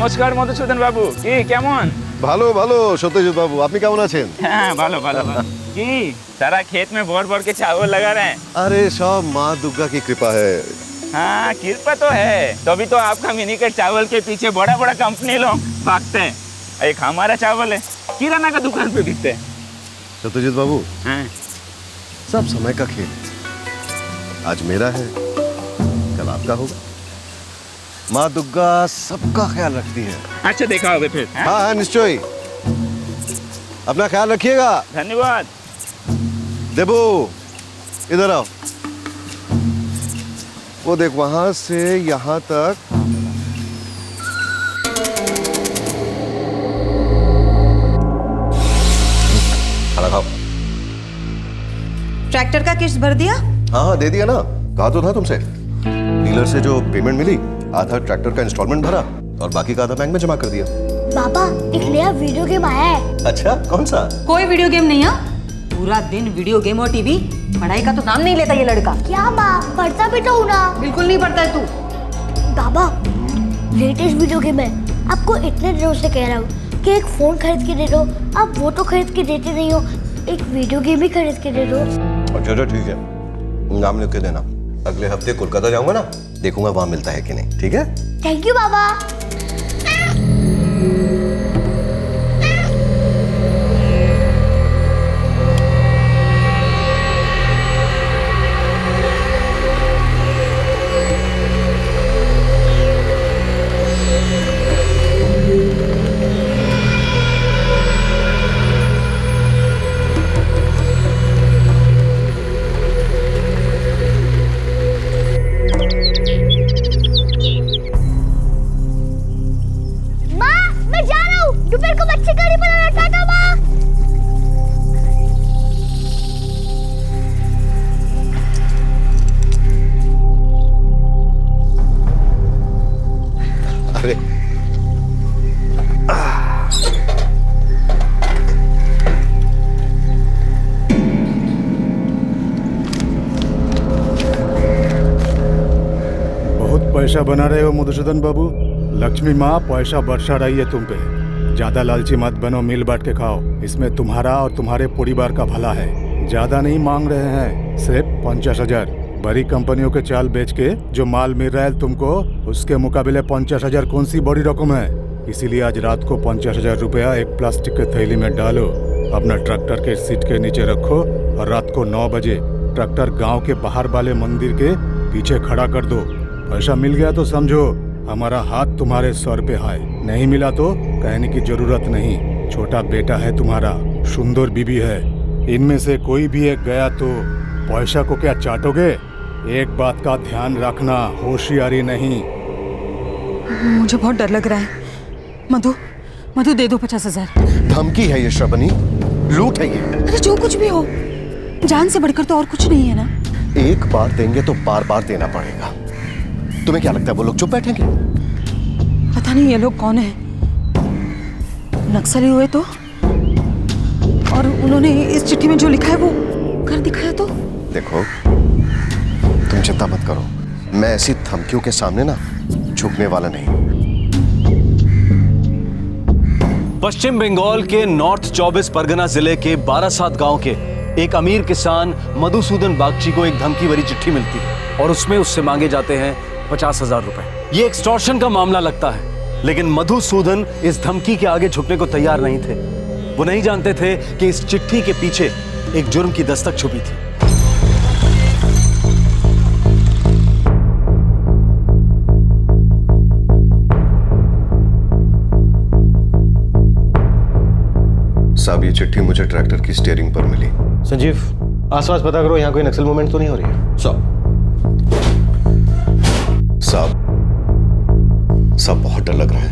নমস্কার মধুসূদন বাবু, কি কেমন? ভালো ভালো সত্যজিৎ বাবু, আপনি কেমন আছেন? হ্যাঁ ভালো ভালো ভালো। কি सारा खेत में भर भर के चावल लगा रहे हैं? अरे सब माँ दुर्गा की कृपा है। हाँ कृपा तो है, तभी तो आपका मिनीकट चावल के पीछे बड़ा बड़ा कंपनी लोग भागते हैं। एक हमारा चावल है, किराना का दुकान पे बिकते हैं। सत्यजीत बाबू, हाँ। सब समय का खेल, आज मेरा है कल आपका होगा। माँ दुर्गा सबका ख्याल रखती है। अच्छा देखा होगा फिर। हाँ हाँ निश्चय, अपना ख्याल रखिएगा। धन्यवाद। देबू इधर आओ, वो देख वहां से यहाँ तक खाना खाओ। ट्रैक्टर का किस्त भर दिया? हाँ हाँ दे दिया ना, कहा तो था तुमसे। डीलर से जो पेमेंट मिली, आधा ट्रैक्टर का इंस्टॉलमेंट भरा और बाकी का आधा बैंक में जमा कर दिया। पापा एक नया वीडियो गेम आया है। अच्छा कौन सा? कोई वीडियो गेम नहीं है, पूरा दिन वीडियो गेम और टीवी, पढ़ाई का तो नाम नहीं लेता ये लड़का। क्या माँ, पढ़ता भी तो हूँ ना। बिल्कुल नहीं पढ़ता है तू। बाबा लेटेस्ट वीडियो गेम है, आपको इतने दिनों से कह रहा हूँ कि एक फोन खरीद के दे दो, आप वो तो खरीद के देते नहीं हो, एक वीडियो गेम भी खरीद के दे दो। अच्छा ठीक है, नाम लिख के देना। अगले हफ्ते कोलकाता जाऊंगा ना, देखूंगा वहां मिलता है कि नहीं। ठीक है? थैंक यू बाबा। अरे बहुत पैसा बना रहे हो मधुसूदन बाबू। लक्ष्मी माँ पैसा बरसा रही है तुम पे। ज्यादा लालची मत बनो, मिल बांट के खाओ, इसमें तुम्हारा और तुम्हारे परिवार का भला है। ज्यादा नहीं मांग रहे हैं, सिर्फ 50,000। बड़ी कंपनियों के चाल बेच के जो माल मिल रहा है तुमको, उसके मुकाबले 50,000 कौन सी बड़ी रकम है। इसीलिए आज रात को 50,000 रुपया एक प्लास्टिक के थैली में डालो, अपना ट्रैक्टर के सीट के नीचे रखो और रात को 9 बजे ट्रैक्टर गांव के बाहर वाले मंदिर के पीछे खड़ा कर दो। पैसा मिल गया तो समझो हमारा हाथ तुम्हारे सर पे है, नहीं मिला तो कहने की जरूरत नहीं। छोटा बेटा है तुम्हारा, सुंदर बीबी है, इनमें से कोई भी एक गया तो पैसा को क्या चाटोगे? एक बात का ध्यान रखना, होशियारी नहीं। मुझे बहुत डर लग रहा है। मधु मधु दे दो 50,000। धमकी है ये श्रवणी, लूट है ये। अरे जो कुछ भी हो, जान से बढ़कर तो और कुछ नहीं है ना। एक बार देंगे तो बार बार देना पड़ेगा। तुम्हें क्या लगता है वो लोग चुप बैठेंगे? पता नहीं ये लोग कौन है, नक्सली हुए तो, और उन्होंने इस चिट्ठी में जो लिखा है वो कर दिखाया तो। देखो तुम चिंता मत करो, मैं ऐसी धमकियों के सामने ना झुकने वाला नहीं। पश्चिम बंगाल के नॉर्थ 24 परगना जिले के बारासात गांव के एक अमीर किसान मधुसूदन बागची को एक धमकी भरी चिट्ठी मिलती है और उसमें उससे मांगे जाते हैं 50,000 रुपए। ये एक्सटॉर्शन का मामला लगता है, लेकिन मधुसूदन इस धमकी के आगे झुकने को तैयार नहीं थे। वो नहीं जानते थे कि इस चिट्ठी के पीछे एक जुर्म की दस्तक छुपी थी। साहब ये चिट्ठी मुझे ट्रैक्टर की स्टीयरिंग पर मिली। संजीव आसपास पता करो, यहाँ कोई नक्सल मूवमेंट तो नहीं हो रही है? साहब बहुत डर लग रहा है,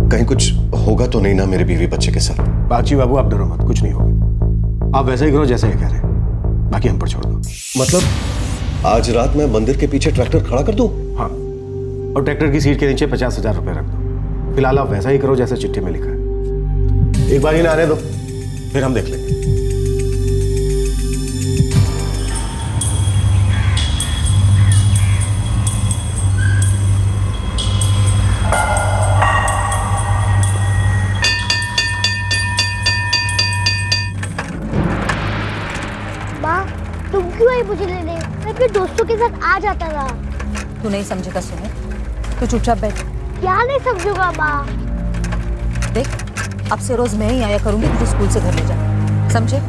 कहीं कुछ होगा तो नहीं ना मेरे बीवी बच्चे के साथ? बागची बाबू आप डरो मत, कुछ नहीं होगा। आप वैसा ही करो जैसे ये कह रहे हैं, बाकी हम पर छोड़ दो। मतलब आज रात मैं मंदिर के पीछे ट्रैक्टर खड़ा कर दूं? हाँ, और ट्रैक्टर की सीट के नीचे 50,000 रुपए रख दो। फिलहाल आप वैसा ही करो जैसे चिट्ठी में लिखा है। एक बार ही ना आने दो, फिर हम देख लेंगे। क्यों आई मुझे लेने? मैं अपने दोस्तों के साथ आ जाता था। तू नहीं समझेगा सुमित, तू चुपचाप बैठ। क्या नहीं समझूंगा माँ? देख, अब से रोज मैं ही आया करूंगी, तुझे स्कूल से घर ले जा, समझे?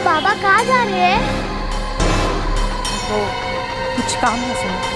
बाबा कहाँ जा रहे हैं? तो कुछ काम है सुमित।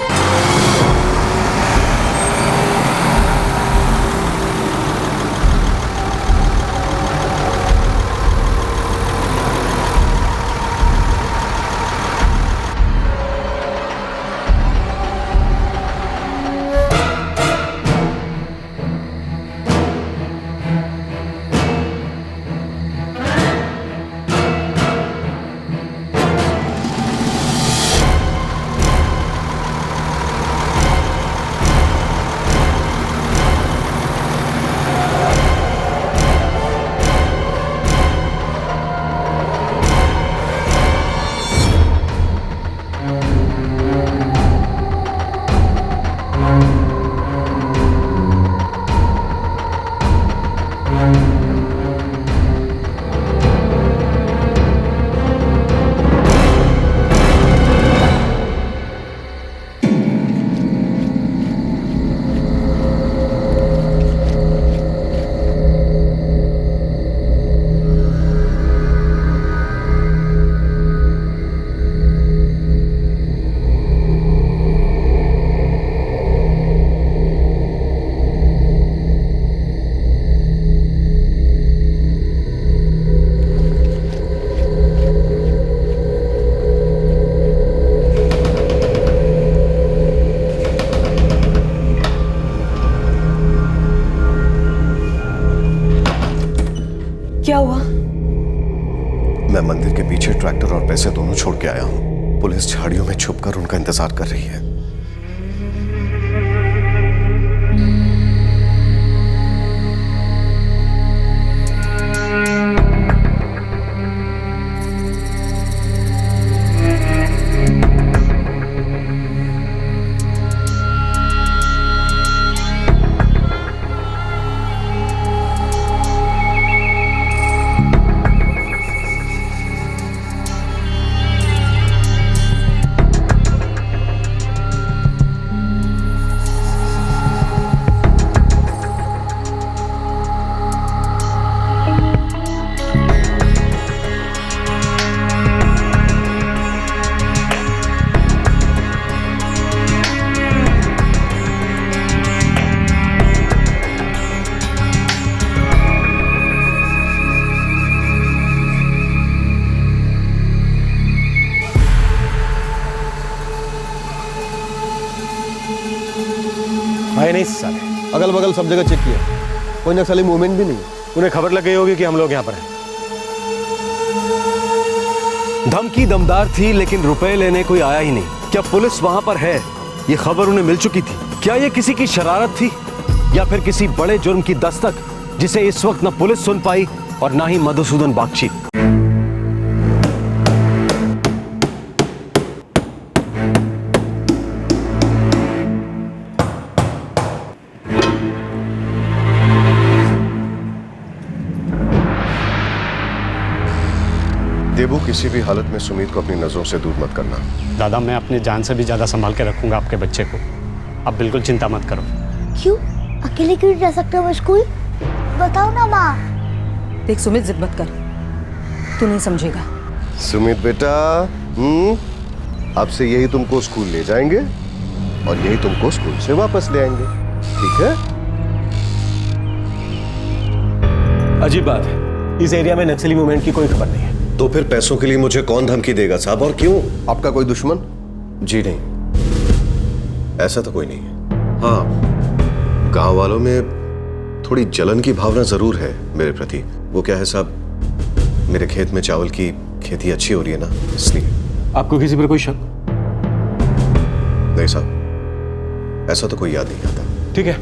क्या हुआ? मैं मंदिर के पीछे ट्रैक्टर और पैसे दोनों छोड़ के आया हूँ। पुलिस झाड़ियों में छुपकर उनका इंतजार कर रही है। आए नहीं साले। अगल बगल सब जगह चेक किया, कोई नक्सली मूवमेंट भी नहीं। उन्हें खबर लग गई होगी कि हम लोग यहाँ पर हैं। धमकी दमदार थी लेकिन रुपए लेने कोई आया ही नहीं। क्या पुलिस वहां पर है, ये खबर उन्हें मिल चुकी थी? क्या ये किसी की शरारत थी या फिर किसी बड़े जुर्म की दस्तक जिसे इस वक्त न पुलिस सुन पाई और ना ही मधुसूदन बागची? देबू, किसी भी हालत में सुमित को अपनी नजरों से दूर मत करना। दादा, मैं अपनी जान से भी ज्यादा संभाल के रखूंगा आपके बच्चे को। आप बिल्कुल चिंता मत करो। क्यों? अकेले क्यों जा सकते हो स्कूल? बताओ ना माँ। देख सुमित, जिद मत कर, तू नहीं समझेगा। सुमित बेटा, अब से यही तुमको स्कूल ले जाएंगे और यही तुमको स्कूल से वापस ले आएंगे, ठीक है? अजीब बात है, इस एरिया में नक्सली मूवमेंट की कोई खबर नहीं है। तो फिर पैसों के लिए मुझे कौन धमकी देगा साहब, और क्यों? आपका कोई दुश्मन? जी नहीं, ऐसा तो कोई नहीं है। हाँ, गांव वालों में थोड़ी जलन की भावना जरूर है मेरे प्रति। वो क्या है साहब, मेरे खेत में चावल की खेती अच्छी हो रही है ना, इसलिए। आपको किसी पर कोई शक? नहीं साहब, ऐसा तो कोई याद नहीं आता। ठीक है,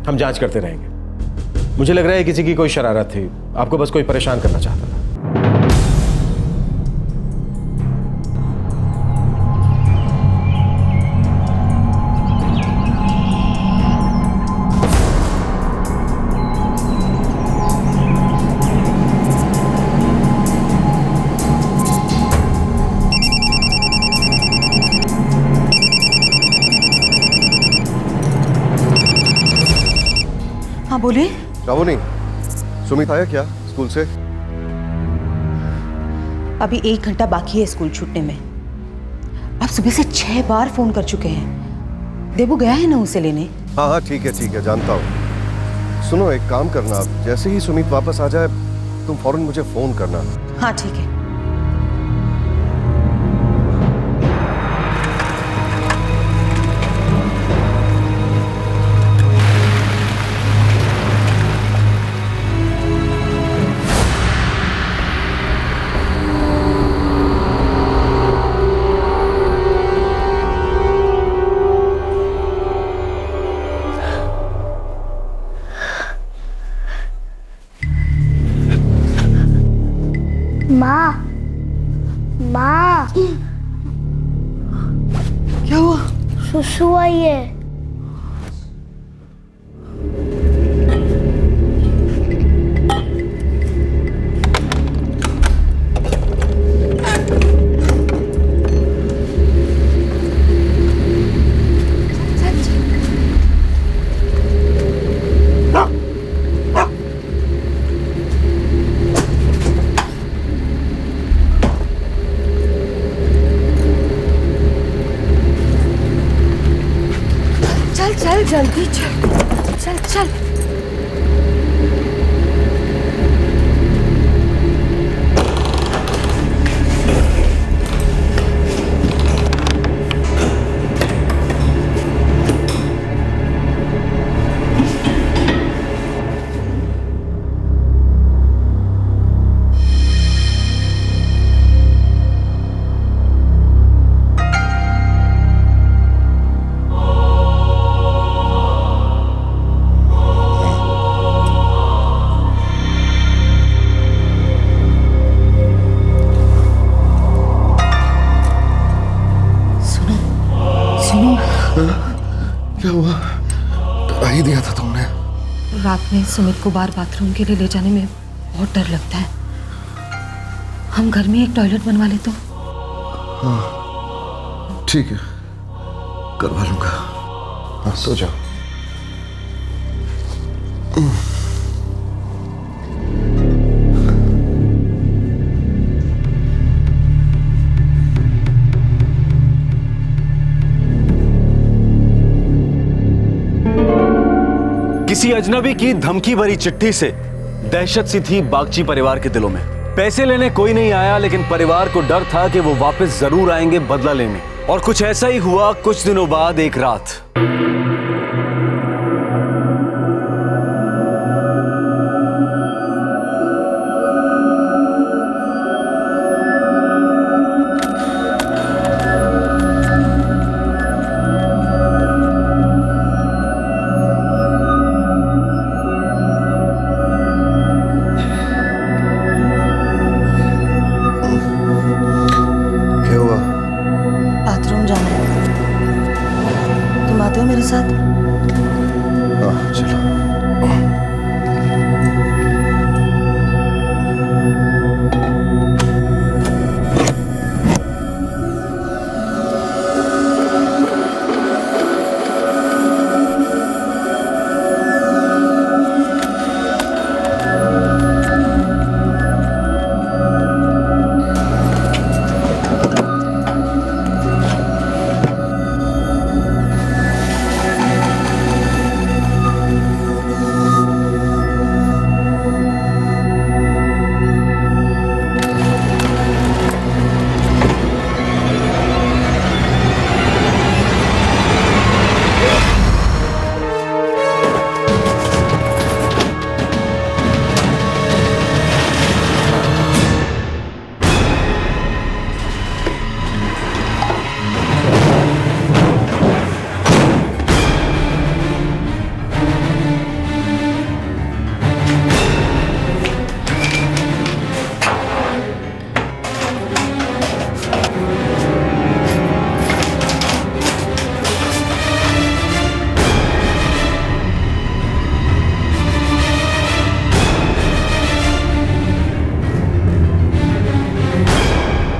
हम जांच करते रहेंगे। मुझे लग रहा है किसी की कोई शरारत थी, आपको बस कोई परेशान करना चाहता था। हाँ बोलिए। श्रावणी, सुमित आया क्या स्कूल से? अभी 1 घंटा बाकी है स्कूल छूटने में। आप सुबह से 6 बार फोन कर चुके हैं। देबू गया है ना उसे लेने? हाँ हाँ ठीक है जानता हूँ। सुनो, एक काम करना, आप जैसे ही सुमित वापस आ जाए तुम फौरन मुझे फोन करना। हाँ ठीक है। माँ, माँ, क्या हुआ? सुसु आई है। चल जल्दी चल चल चल। क्या हुआ? डरा ही दिया था तुमने। रात में सुमित को बाहर बाथरूम के लिए ले जाने में बहुत डर लगता है। हम घर में एक टॉयलेट बनवा ले तो? हाँ ठीक है, करवा लूंगा। हाँ सो जाओ। किसी अजनबी की धमकी भरी चिट्ठी से दहशत सी थी बागची परिवार के दिलों में। पैसे लेने कोई नहीं आया, लेकिन परिवार को डर था कि वो वापस जरूर आएंगे बदला लेने। और कुछ ऐसा ही हुआ। कुछ दिनों बाद एक रात मेरे साथ? हाँ चलो।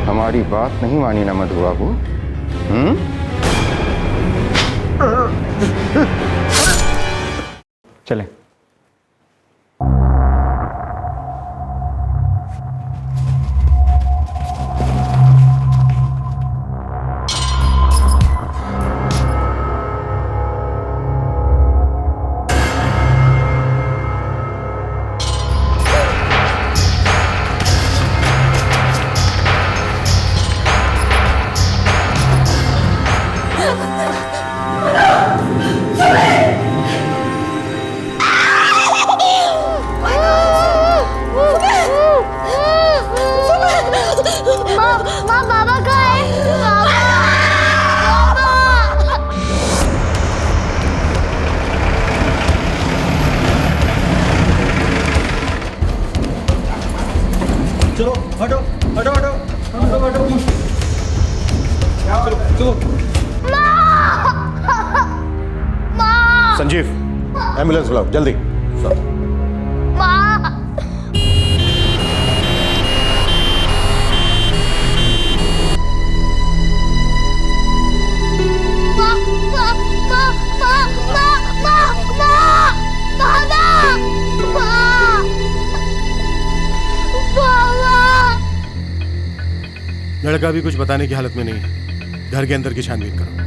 हमारी बात नहीं मानी ना मधु बाबू। चलें। एम्बुलेंस बुलाओ जल्दी। माँ लड़का भी कुछ बताने की हालत में नहीं है। घर के अंदर की छानबीन करो।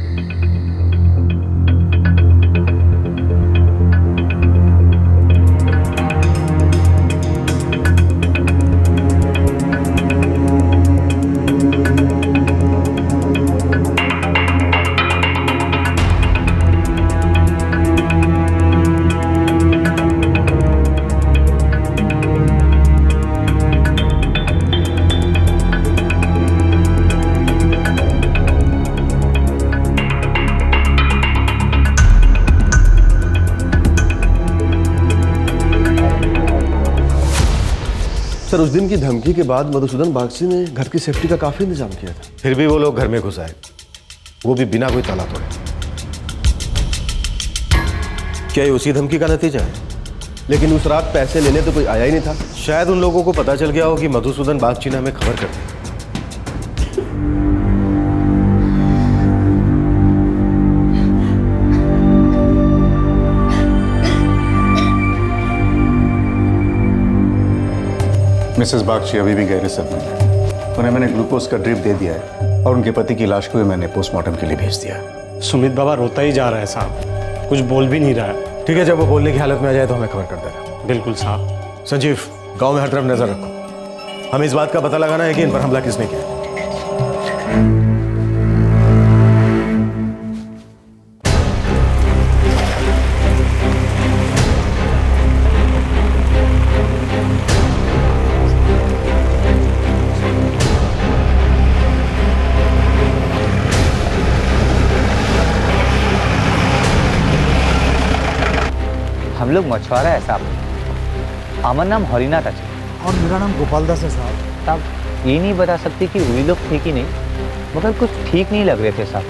सर, उस दिन की धमकी के बाद मधुसूदन बागची ने घर की सेफ्टी का काफी इंतजाम किया था। फिर भी वो लोग घर में घुस आए, वो भी बिना कोई ताला तोड़े। क्या ये उसी धमकी का नतीजा है? लेकिन उस रात पैसे लेने तो कोई आया ही नहीं था। शायद उन लोगों को पता चल गया हो कि मधुसूदन बागची ने हमें खबर कर दी। मिसेस बागची अभी भी गहरे सदमे में हैं। उन्हें मैंने ग्लूकोज का ड्रिप दे दिया है और उनके पति की लाश को भी मैंने पोस्टमार्टम के लिए भेज दिया है। सुमित बाबा रोता ही जा रहा है साहब, कुछ बोल भी नहीं रहा है। ठीक है, जब वो बोलने की हालत में आ जाए तो हमें खबर कर देना। बिल्कुल साहब। संजीव, गांव में हर तरफ नजर रखो। हमें इस बात का पता लगाना है कि इन पर हमला किसने किया। हम लोग मछुआरा है साहब। हमारा नाम हरिनाथ है और मेरा नाम गोपाल दास है साहब। साहब ये नहीं बता सकते कि वही लोग थे कि नहीं, मगर कुछ ठीक नहीं लग रहे थे साहब।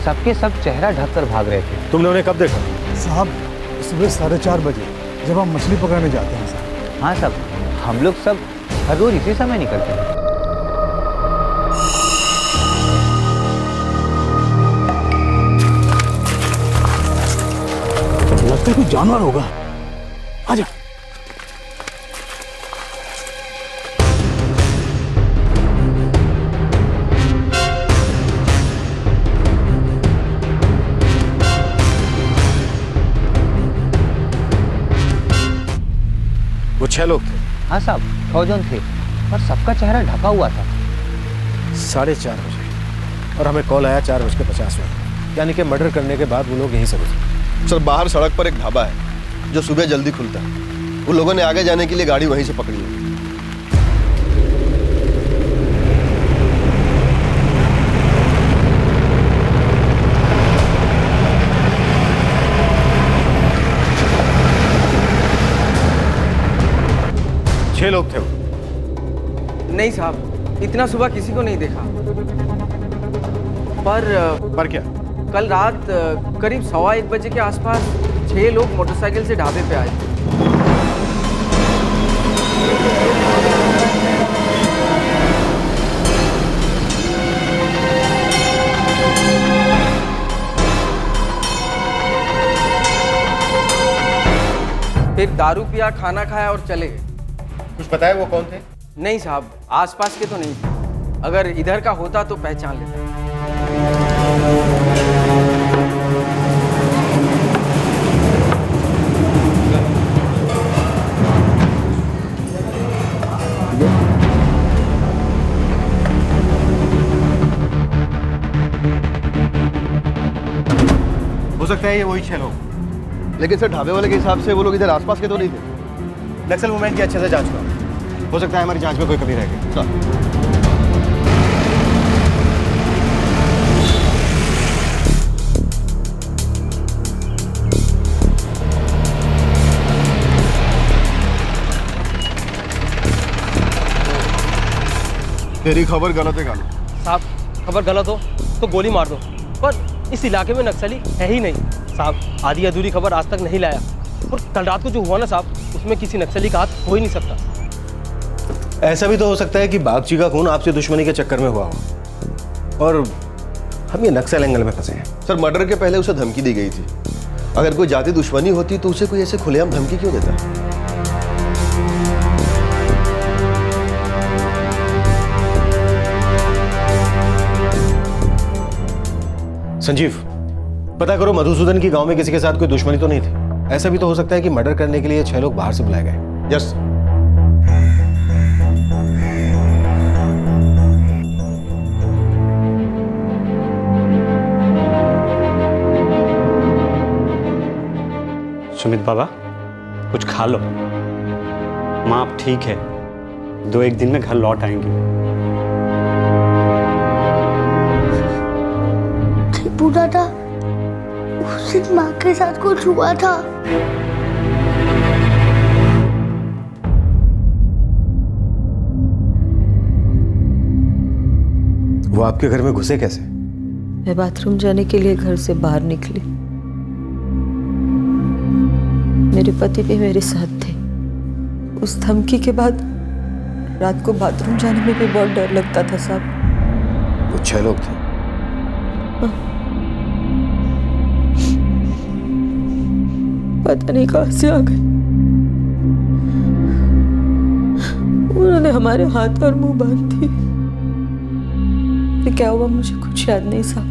सबके सब चेहरा ढककर भाग रहे थे। तुमने उन्हें कब देखा? साहब सुबह 4:30 बजे जब हम मछली पकड़ने जाते हैं साहब। हाँ साहब, हम लोग सब हर रोज इसी समय निकलते हैं। लगता है कोई जानवर होगा। आजा। वो 6 लोग थे। हाँ साहब, 6 जन थे और सबका चेहरा ढका हुआ था। 4:30 बजे और हमें कॉल आया 4:50 मिनट, यानी कि मर्डर करने के बाद वो लोग यहीं से गुजरे। सर, बाहर सड़क पर एक ढाबा है जो सुबह जल्दी खुलता है। उन लोगों ने आगे जाने के लिए गाड़ी वहीं से पकड़ी है। छह लोग थे वो। नहीं साहब, इतना सुबह किसी को नहीं देखा। पर क्या? कल रात करीब 1:15 बजे के आसपास 6 लोग मोटरसाइकिल से ढाबे पे आए। फिर दारू पिया, खाना खाया और चले गए। कुछ पता है वो कौन थे? नहीं साहब, आसपास के तो नहीं थे। अगर इधर का होता तो पहचान लेता। हो सकता है ये वही 6 लोग। लेकिन सर, ढाबे वाले के हिसाब से वो लोग इधर आसपास के तो नहीं थे। नक्सल मूवमेंट की अच्छे से जांच करो। हो सकता है हमारी जांच में कोई कमी रह गई। तेरी खबर गलत है कालू। साहब, खबर गलत हो तो गोली मार दो, पर इस इलाके में नक्सली है ही नहीं। साहब, आधी अधूरी खबर आज तक नहीं लाया। और कल रात को जो हुआ ना साहब, उसमें किसी नक्सली का हाथ हो ही नहीं सकता। ऐसा भी तो हो सकता है कि बागची का खून आपसे दुश्मनी के चक्कर में हुआ हो और हम ये नक्सल एंगल में फंसे हैं। सर मर्डर के पहले उसे धमकी दी गई थी। अगर कोई जाति दुश्मनी होती तो उसे कोई ऐसे खुलेआम धमकी क्यों देता? संजीव, पता करो मधुसूदन की गांव में किसी के साथ कोई दुश्मनी तो नहीं थी। ऐसा भी तो हो सकता है कि मर्डर करने के लिए 6 लोग बाहर से बुलाए गए। यस। सुमित बाबा, कुछ खा लो। माँ अब ठीक है, 2-1 दिन में घर लौट आएंगी। पूरा था उस दिन माँ के साथ कुछ हुआ था। वो आपके घर में घुसे कैसे? मैं बाथरूम जाने के लिए घर से बाहर निकली। मेरे पति भी मेरे साथ थे। उस धमकी के बाद रात को बाथरूम जाने में भी बहुत डर लगता था साहब। वो 6 लोग थे। पता नहीं कहां से आ गए। उन्होंने हमारे हाथ और मुंह बांध दिए। फिर क्या हुआ मुझे कुछ याद नहीं साहब।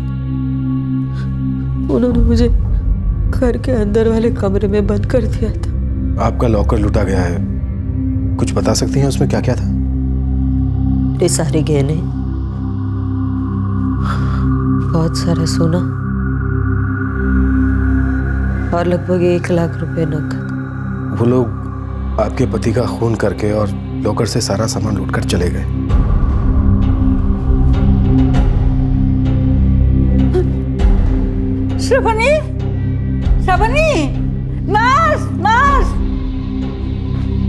उन्होंने मुझे घर के अंदर वाले कमरे में बंद कर दिया था। आपका लॉकर लूटा गया है, कुछ बता सकती हैं उसमें क्या क्या था? ये सारे गहने, बहुत सारा सोना और लगभग 1 लाख रुपए नकद। वो लोग आपके पति का खून करके और लॉकर से सारा सामान लूटकर चले गए। श्रवणी, श्रवणी, नर्स, नर्स,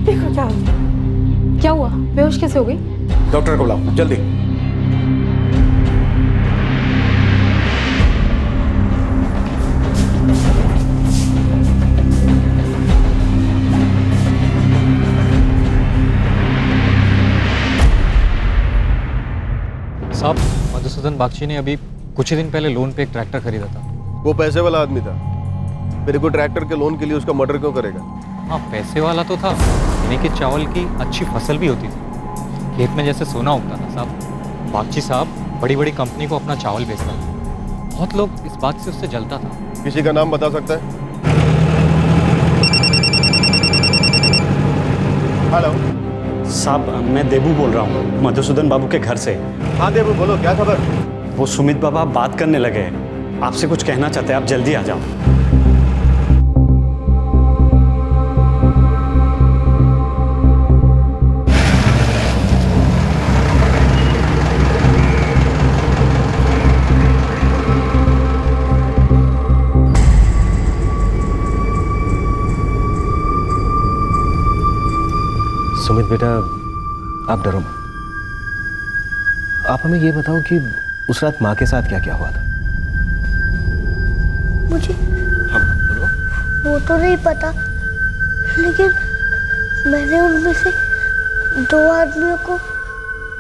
देखो क्या हो गया। क्या हुआ? बेहोश कैसे हो गई? डॉक्टर को बुलाओ जल्दी। साहब, मधुसूदन बागची ने अभी कुछ ही दिन पहले लोन पे एक ट्रैक्टर खरीदा था। वो पैसे वाला आदमी था। मेरे को ट्रैक्टर के लोन के लिए उसका मर्डर क्यों करेगा? हाँ, पैसे वाला तो था, यानी कि चावल की अच्छी फसल भी होती थी, खेत में जैसे सोना उगता था साहब। बागची साहब बड़ी बड़ी कंपनी को अपना चावल बेचता था। बहुत लोग इस बात से उससे जलता था। किसी का नाम बता सकता है? हेलो साहब, मैं देबू बोल रहा हूँ मधुसूदन बाबू के घर से। हाँ देबू, बोलो क्या खबर? वो सुमित बाबा बात करने लगे हैं, आपसे कुछ कहना चाहते हैं, आप जल्दी आ जाओ। सुमित बेटा, आप डरो मत। आप हमें ये बताओ कि उस रात माँ के साथ क्या क्या हुआ था? मुझे हाँ बोलो। वो तो नहीं पता, लेकिन मैंने उनमें से 2 आदमियों को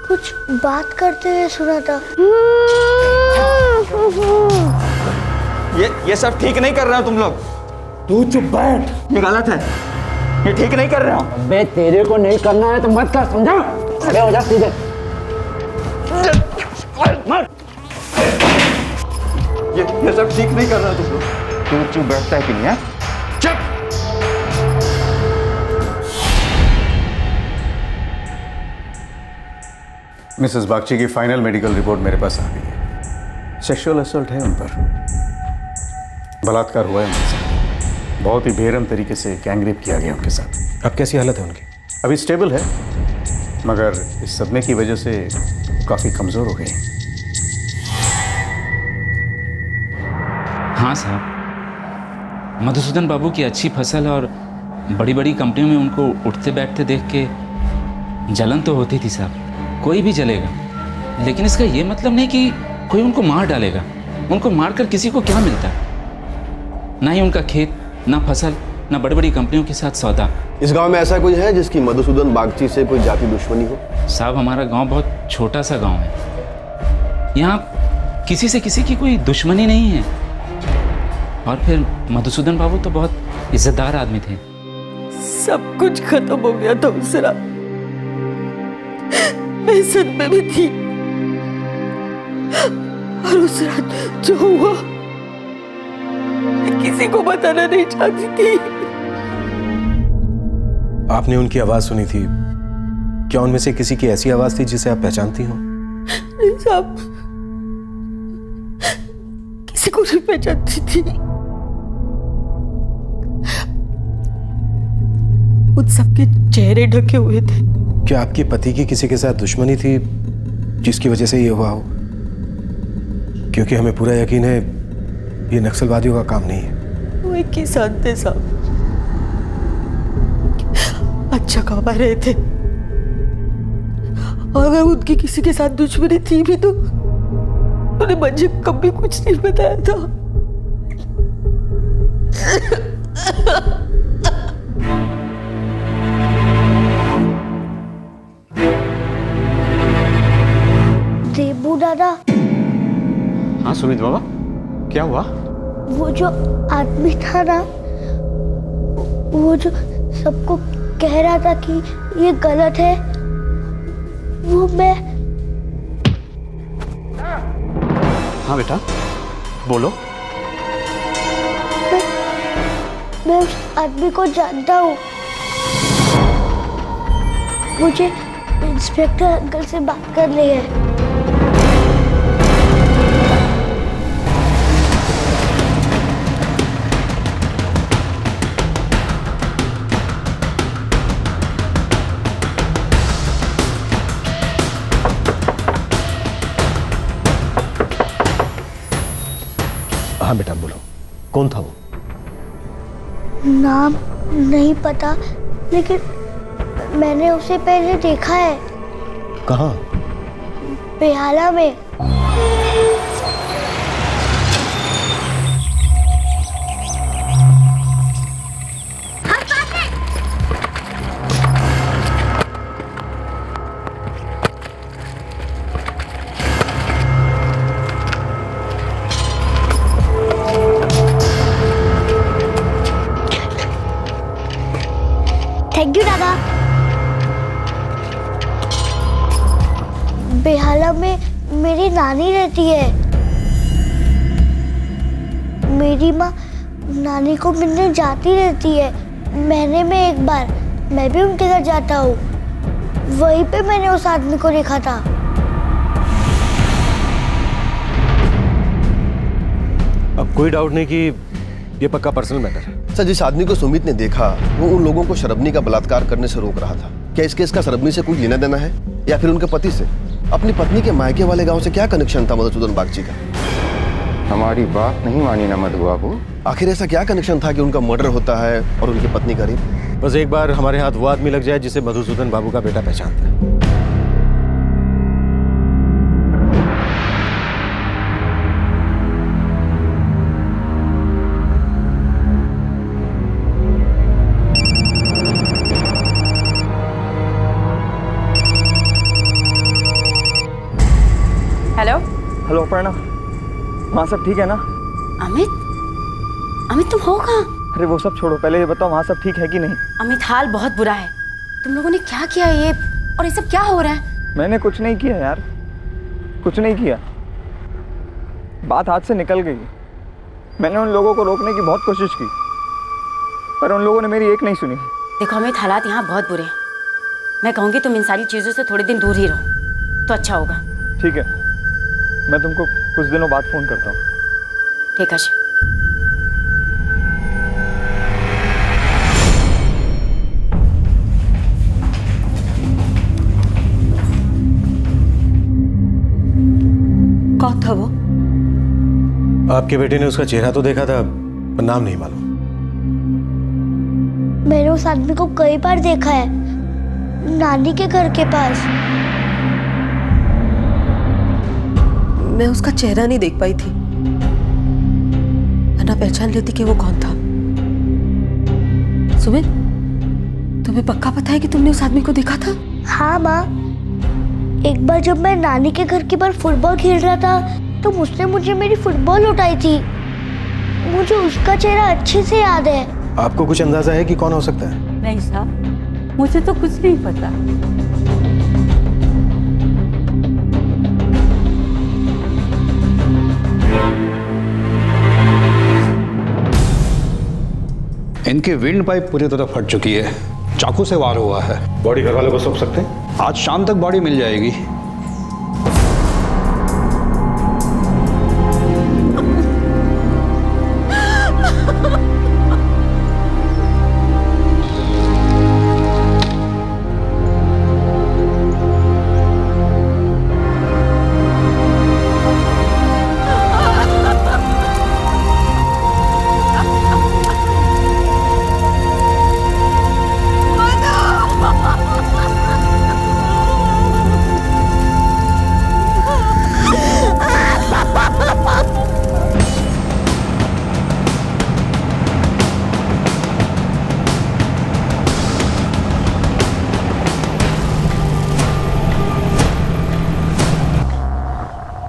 कुछ बात करते हुए सुना था। ये सब ठीक नहीं कर रहे हो तुम लोग। तू चुप बैठ। ये गलत है, ये ठीक नहीं कर रहे हो। अबे तेरे को नहीं करना है तो मत कर, समझा? खड़े हो जा सीधे। ये सब ठीक नहीं कर रहे हो तुम लोग। तू चुप बैठता है कि नहीं है? चुप। मिसेस बागची की फाइनल मेडिकल रिपोर्ट मेरे पास आ गई है। सेक्सुअल असल्ट है उन पर, बलात्कार हुआ है उनके साथ, बहुत ही बेरहम तरीके से गैंगरेप किया गया उनके साथ। अब कैसी हालत है उनकी? अभी स्टेबल है, मगर इस सदमे की वजह से काफ़ी कमज़ोर हो गई। हाँ साहब, मधुसूदन बाबू की अच्छी फसल और बड़ी बड़ी कंपनियों में उनको उठते बैठते देख के जलन तो होती थी साहब। कोई भी जलेगा, लेकिन इसका ये मतलब नहीं कि कोई उनको मार डालेगा। उनको मारकर किसी को क्या मिलता है? ना ही उनका खेत, ना फसल, ना बड़ी बड़ी कंपनियों के साथ सौदा। इस गांव में ऐसा कोई है जिसकी मधुसूदन बागची से कोई जाति दुश्मनी हो? साहब हमारा गांव बहुत छोटा सा गांव है, यहाँ किसी से किसी की कोई दुश्मनी नहीं है। और फिर मधुसूदन बाबू तो बहुत इज्जतदार आदमी थे। सब कुछ खत्म हो गया था उस रात। मैं सदमे में थी और उस रात जो हुआ मैं किसी को बताना नहीं चाहती थी। आपने उनकी आवाज सुनी थी, क्या उनमें से किसी की ऐसी आवाज थी जिसे आप पहचानती हो? नहीं साहब, किसी को नहीं पहचानती थी। उन सबके चेहरे ढके हुए थे। क्या आपके पति की किसी के साथ दुश्मनी थी जिसकी वजह से ये हुआ हो? क्योंकि हमें पूरा यकीन है ये नक्सलवादियों का काम नहीं है। वो एक किसान थे साहब, अच्छा कमा रहे थे। और अगर उनकी किसी के साथ दुश्मनी थी भी तो उन्हें मुझे कभी कुछ नहीं बताया था। देबू दादा। हाँ सुमित बाबा, क्या हुआ? वो जो आदमी था ना, वो जो सबको कह रहा था कि ये गलत है, वो मैं। हाँ बेटा बोलो। मैं उस आदमी को जानता हूँ। मुझे इंस्पेक्टर अंकल से बात करनी है। हाँ बेटा बोलो, कौन था वो? नाम नहीं पता, लेकिन मैंने उसे पहले देखा है। कहाँ? बेहाला में। थैंक यू दादा। बेहाला में मेरी नानी रहती है। मेरी माँ नानी को मिलने जाती रहती है। महीने में एक बार मैं भी उनके घर जाता हूँ। वहीं पे मैंने उस आदमी को देखा था। अब कोई डाउट नहीं कि ये पक्का पर्सनल मैटर है। सर, जिस आदमी को सुमित ने देखा वो उन लोगों को शरबनी का बलात्कार करने से रोक रहा था। क्या इस केस का शरबनी से कोई लेना देना है या फिर उनके पति से? अपनी पत्नी के मायके वाले गांव से क्या कनेक्शन था मधुसूदन बागची का? हमारी बात नहीं मानी ना मधु बाबू। आखिर ऐसा क्या कनेक्शन था कि उनका मर्डर होता है और उनकी पत्नी का रेप? बस एक बार हमारे हाथ वो आदमी लग जाए जिसे मधुसूदन बाबू का बेटा पहचानता है। हेलो हेलो अपर्णा, वहाँ सब ठीक है ना? अमित, अमित तुम हो कहाँ? अरे वो सब छोड़ो, पहले ये बताओ वहाँ सब ठीक है कि नहीं? अमित हाल बहुत बुरा है। तुम लोगों ने क्या किया ये, और ये सब क्या हो रहा है? मैंने कुछ नहीं किया यार, कुछ नहीं किया। बात हाथ से निकल गई। मैंने उन लोगों को रोकने की बहुत कोशिश की, पर उन लोगों ने मेरी एक नहीं सुनी। देखो अमित, हालात यहाँ बहुत बुरे हैं। मैं कहूँगी तुम इन सारी चीज़ों से थोड़े दिन दूर ही रहो तो अच्छा होगा। ठीक है, मैं तुमको कुछ दिनों बाद फोन करता हूँ। ठीक है। कौन था वो? आपके बेटे ने उसका चेहरा तो देखा था, पर नाम नहीं मालूम। मैंने उस आदमी को कई बार देखा है, नानी के घर के पास। मैं उसका चेहरा नहीं देख पाई थी, वरना पहचान लेती कि वो कौन था। सुमित, तुम्हें पक्का पता है कि तुमने उस आदमी को देखा था? हाँ माँ, एक बार जब मैं नानी के घर के बाहर फुटबॉल खेल रहा था तो उसने मुझे मेरी फुटबॉल लौटाई थी। मुझे उसका चेहरा अच्छे से याद है। आपको कुछ अंदाजा है कि कौन हो सकता है? नहीं साहब, मुझे तो कुछ नहीं पता। इनकी विंड पाइप पूरी तरह फट चुकी है, चाकू से वार हुआ है। बॉडी घर वालों को सौंप सकते हैं? आज शाम तक बॉडी मिल जाएगी।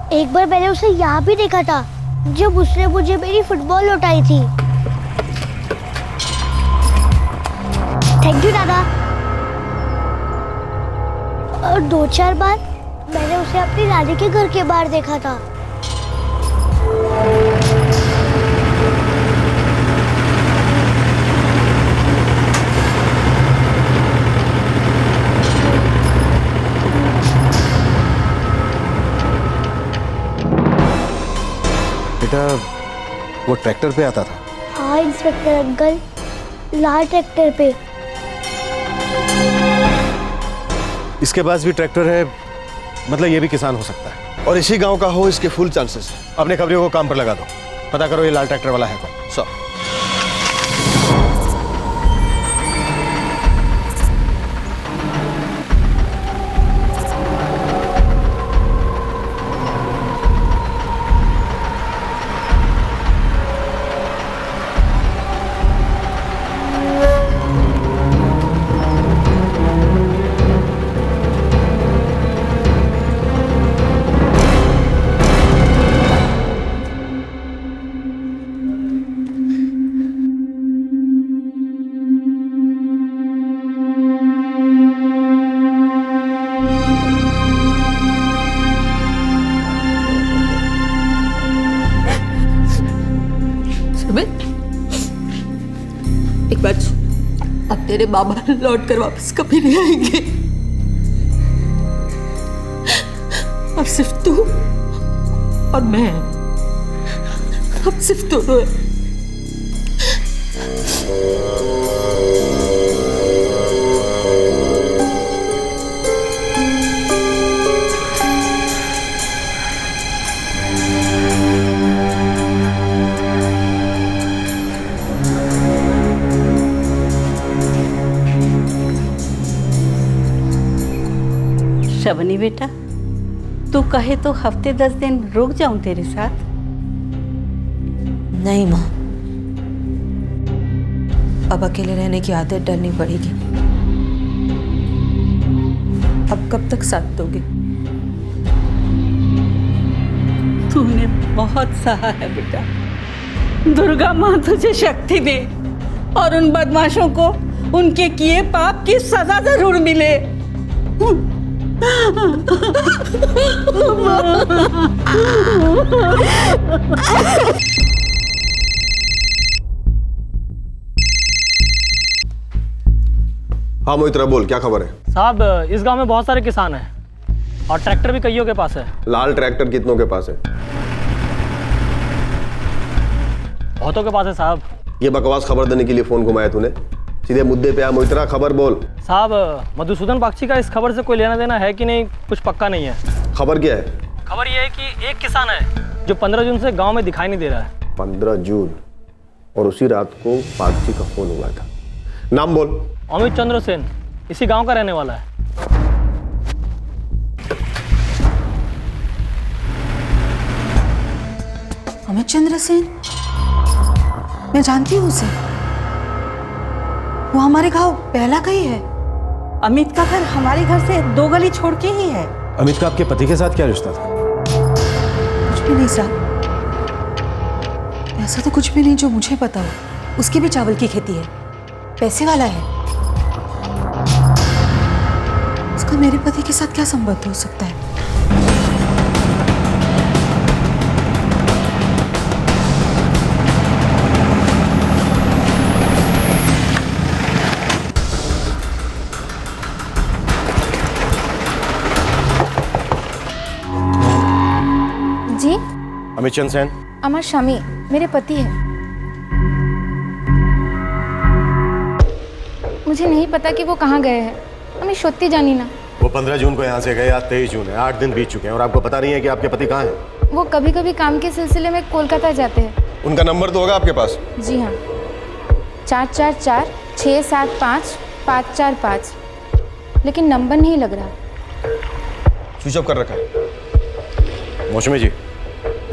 एक बार मैंने उसे यहाँ भी देखा था जब उसने मुझे मेरी फुटबॉल लौटाई थी। थैंक यू दादा। और 2-4 बार मैंने उसे अपनी नानी के घर के बाहर देखा था। बेटा, वो ट्रैक्टर पे आता था? हाँ इंस्पेक्टर अंकल, लाल ट्रैक्टर पे। इसके पास भी ट्रैक्टर है, मतलब ये भी किसान हो सकता है। और इसी गांव का हो, इसके फुल चांसेस है। अपने खबरियों को काम पर लगा दो, पता करो ये लाल ट्रैक्टर वाला है कौन। सर एक बात, अब तेरे बाबा लौट कर वापस कभी नहीं आएंगे। अब सिर्फ तू और मैं, अब सिर्फ दोनों हैं। शबनी बेटा, तू कहे तो हफ्ते 10 दिन रुक जाऊं तेरे साथ? नहीं माँ, अब अकेले रहने की आदत डरनी पड़ेगी। अब कब तक साथ दोगे? तूने बहुत सहा है बेटा। दुर्गा माँ तुझे शक्ति दे और उन बदमाशों को उनके किए पाप की सजा जरूर मिले। हाँ मोहित्रा, बोल, क्या खबर है? साहब, इस गांव में बहुत सारे किसान हैं और ट्रैक्टर भी कईयों के पास है। लाल ट्रैक्टर कितनों के पास है? बहुतों के पास है साहब। ये बकवास खबर देने के लिए फोन घुमाया तूने? सीधे मुद्दे पे आ मोहित्रा, खबर बोल। साहब, मधुसूदन बागची का इस खबर से कोई लेना देना है कि नहीं, कुछ पक्का नहीं है। खबर क्या है? खबर यह है कि एक किसान है जो 15 जून से गांव में दिखाई नहीं दे रहा है। 15 जून, और उसी रात को बागची का फोन हुआ था। नाम बोल। अमित चंद्र सेन, इसी गांव का रहने वाला है। अमित चंद्र सेन? मैं जानती हूँ उसे। वो हमारे गांव पहला का ही है। अमित का घर हमारे घर से 2 गली छोड़ के ही है। अमित का आपके पति के साथ क्या रिश्ता था? कुछ भी नहीं साहब, ऐसा तो कुछ भी नहीं जो मुझे पता हो। उसकी भी चावल की खेती है, पैसे वाला है। उसका मेरे पति के साथ क्या संबंध हो सकता है? जी अमित चंद सेन। अमर शामी मेरे पति है। मुझे नहीं पता कि वो कहाँ गए हैं। हमें शोधती जानी ना। वो 15 जून को यहाँ से गए, आज 23 जून है, 8 दिन बीत चुके हैं और आपको पता नहीं है कि आपके पति कहाँ हैं? वो कभी कभी काम के सिलसिले में कोलकाता जाते हैं। उनका नंबर तो होगा आपके पास? जी हाँ, 444-675-545, लेकिन नंबर नहीं लग रहा। स्विच ऑफ कर रखा है। मौसमी जी,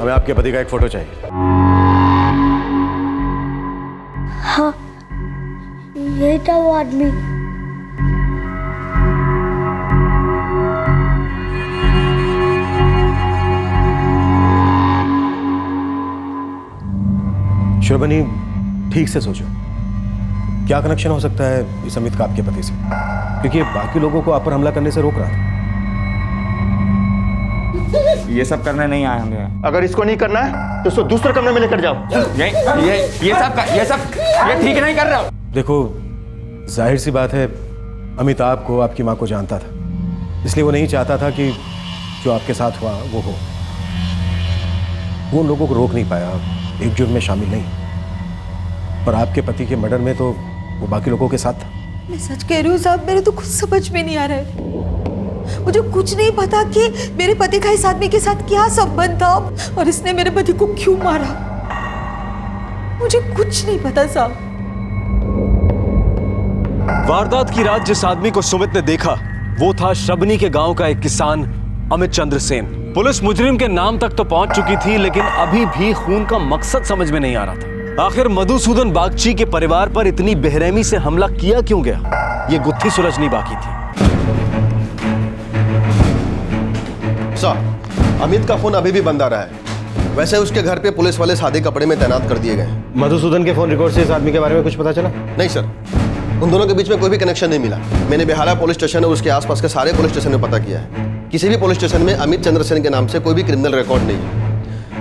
हमें आपके पति का एक फोटो चाहिए। हाँ, यही था वो आदमी। श्रवणी, ठीक से सोचो, क्या कनेक्शन हो सकता है इस अमित का आपके पति से? क्योंकि ये बाकी लोगों को आप पर हमला करने से रोक रहा था। ये सब करने नहीं आए हमें। अगर इसको नहीं करना है तो इसको दूसरे कमरे में लेकर जाओ। ये सब ठीक नहीं कर रहा हूँ। देखो, जाहिर सी बात है, अमित आपको, आपकी माँ को जानता था, इसलिए वो नहीं चाहता था कि जो आपके साथ हुआ वो हो। वो उन लोगों को रोक नहीं पाया, एक जुर्म में शामिल नहीं, पर आपके पति के मर्डर में तो वो बाकी लोगों के साथ था। मैं सच कह रही हूँ साहब, मेरे तो कुछ समझ में नहीं आ रहा है। मुझे कुछ नहीं पता कि मेरे पति का इस आदमी के साथ क्या संबंध था और इसने मेरे पति को क्यों मारा। मुझे कुछ नहीं पता साहब। वारदात की रात जिस आदमी को सुमित ने देखा वो था श्रवणी के गांव का एक किसान अमित चंद्र सेन। पुलिस मुजरिम के नाम तक तो पहुंच चुकी थी, लेकिन अभी भी खून का मकसद समझ में नहीं आ रहा था। आखिर मधुसूदन बागची के परिवार पर इतनी बेरहमी से हमला किया क्यों गया, ये गुत्थी सुलझनी बाकी थी। सर, अमित का फोन अभी भी बंद आ रहा है। वैसे उसके घर पे पुलिस वाले सादे कपड़े में तैनात कर दिए गए। मधुसूदन के फोन रिकॉर्ड से इस आदमी के बारे में कुछ पता चला? नहीं सर, उन दोनों के बीच में कोई भी कनेक्शन नहीं मिला। मैंने बेहाला पुलिस स्टेशन और उसके आसपास के सारे पुलिस स्टेशन में पता किया है। किसी भी पुलिस स्टेशन में अमित चंद्र सेन के नाम से कोई भी क्रिमिनल रिकॉर्ड नहीं है।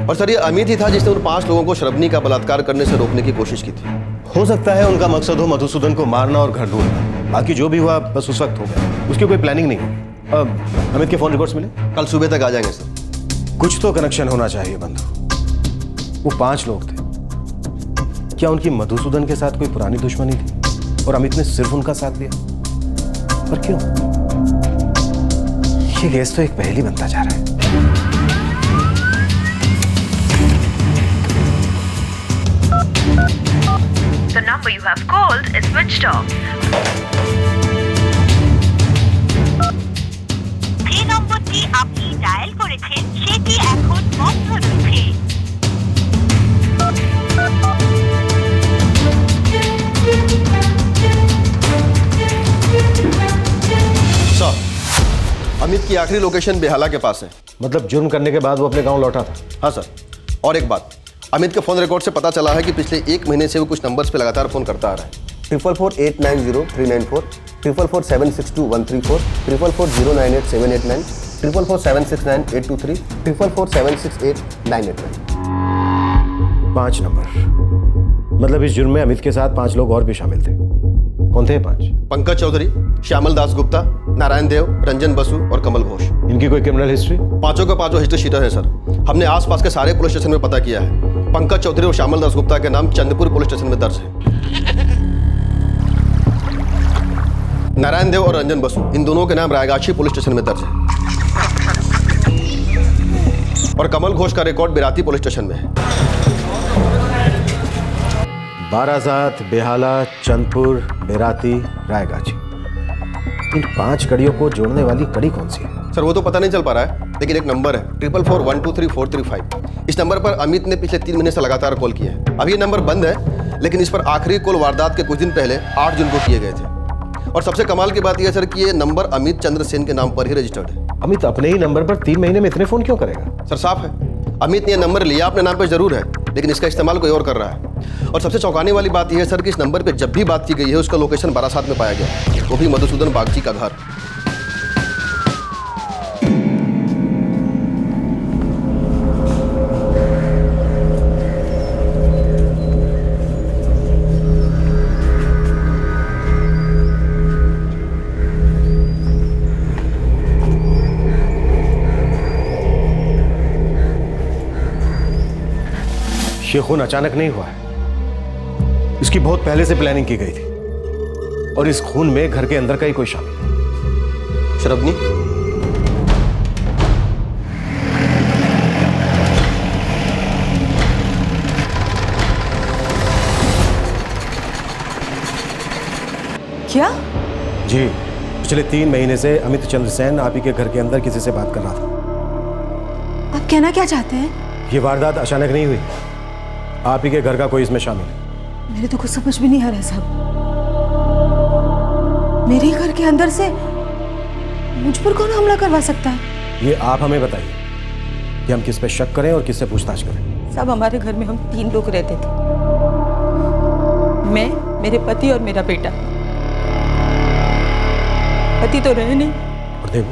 और सर, ये अमित ही था जिसने उन 5 लोगों को श्रवणी का बलात्कार करने से रोकने की कोशिश की थी। हो सकता है उनका मकसद हो मधुसूदन को मारना और घर ढूंढना। बाकी जो भी हुआ बस उस वक्त हो गया, उसकी कोई प्लानिंग नहीं हुई। अब अमित के फोन रिकॉर्ड्स मिले? कल सुबह तक आ जाएंगे सर। कुछ तो कनेक्शन होना चाहिए बंधु। वो 5 लोग थे, क्या उनकी मधुसूदन के साथ कोई पुरानी दुश्मनी थी और अमित ने सिर्फ उनका साथ दिया? पर क्यों? ये केस तो एक पहेली बनता जा रहा है। The number you have called is switched off. যে নম্বরটি আপনি ডায়াল করেছেন সেটি এখন বন্ধ রয়েছে। सर, अमित की आखिरी लोकेशन बेहाला के पास है। मतलब जुर्म करने के बाद वो अपने गांव लौटा था? हाँ सर। और एक बात, अमित के फोन रिकॉर्ड से पता चला है कि पिछले 1 महीने से वो कुछ नंबर्स पे लगातार फोन करता आ रहा है। 444-890-394, 444-762-134, 444-098-789, 444-769-823, 444-768-989। 5 नंबर। मतलब इस जुर्म में अमित के साथ 5 लोग और भी शामिल थे। कौन थे 5? पंकज चौधरी, श्यामल दास गुप्ता, नारायण देव, रंजन बसु और कमल घोष। इनकी कोई क्रिमिनल हिस्ट्री? 5 के 5 हिस्ट्री शीटर है सर। हमने आसपास के सारे पुलिस स्टेशन में पता किया है। पंकज चौधरी और श्यामल दास गुप्ता के नाम चंद्रपुर पुलिस स्टेशन में दर्ज है। नारायण देव और रंजन बसु, इन दोनों के नाम रायगाछी पुलिस स्टेशन में दर्ज है। और कमल घोष का रिकॉर्ड बिराती पुलिस स्टेशन में है। बाराजात, बेहाला, चंदपुर, बेराती, रायगाछी, इन 5 कड़ियों को जोड़ने वाली कड़ी कौन सी है? सर, वो तो पता नहीं चल पा रहा है, लेकिन एक नंबर है 444-123-435। इस नंबर पर अमित ने पिछले 3 महीने से लगातार कॉल किया है। अभी ये नंबर बंद है, लेकिन इस पर आखिरी कॉल वारदात के कुछ दिन पहले 8 जून को किए गए थे। और सबसे कमाल की बात यह है सर कि ये नंबर अमित चंद्र सेन के नाम पर ही रजिस्टर्ड है। अमित अपने ही नंबर पर 3 महीने में इतने फोन क्यों करेगा? सर साफ है, अमित ने यह नंबर लिया अपने नाम पर जरूर है, लेकिन इसका इस्तेमाल कोई और कर रहा है। और सबसे चौंकाने वाली बात यह है सर कि इस नंबर पर जब भी बात की गई है उसका लोकेशन बारासात में पाया गया, वो भी मधुसूदन बागची का घर। ये खून अचानक नहीं हुआ है, इसकी बहुत पहले से प्लानिंग की गई थी और इस खून में घर के अंदर का ही कोई शामिल है। शरबनी, क्या? जी, पिछले 3 महीने से अमित चंद्र सेन आप ही के घर के अंदर किसी से बात कर रहा था। आप कहना क्या चाहते हैं? ये वारदात अचानक नहीं हुई, आप ही के घर का कोई इसमें शामिल है। मेरे तो कुछ समझ में नहीं आ रहा है साहब। मेरे घर के अंदर से मुझ पर कौन हमला करवा सकता है? ये आप हमें बताइए कि हम किस पे शक करें और किससे पूछताछ करें। साहब, हमारे घर में हम 3 लोग रहते थे, मैं, मेरे पति और मेरा बेटा। पति तो रहे नहीं। और देवू?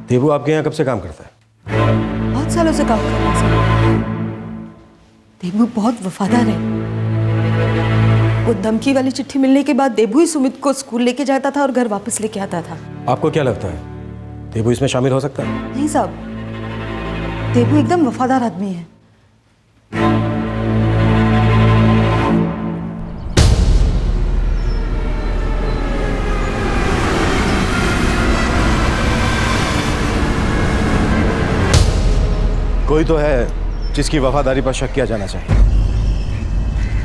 देवू आपके यहाँ कब से काम करता है? बहुत सालों से काम कर रहा है सर। देबू बहुत वफादार है। वो धमकी वाली चिट्ठी मिलने के बाद देबू ही सुमित को स्कूल लेके जाता था और घर वापस लेके आता था। आपको क्या लगता है देबू इसमें शामिल हो सकता है? नहीं साहब, देबू एकदम वफादार आदमी है। कोई तो है जिसकी वफादारी पर शक किया जाना चाहिए।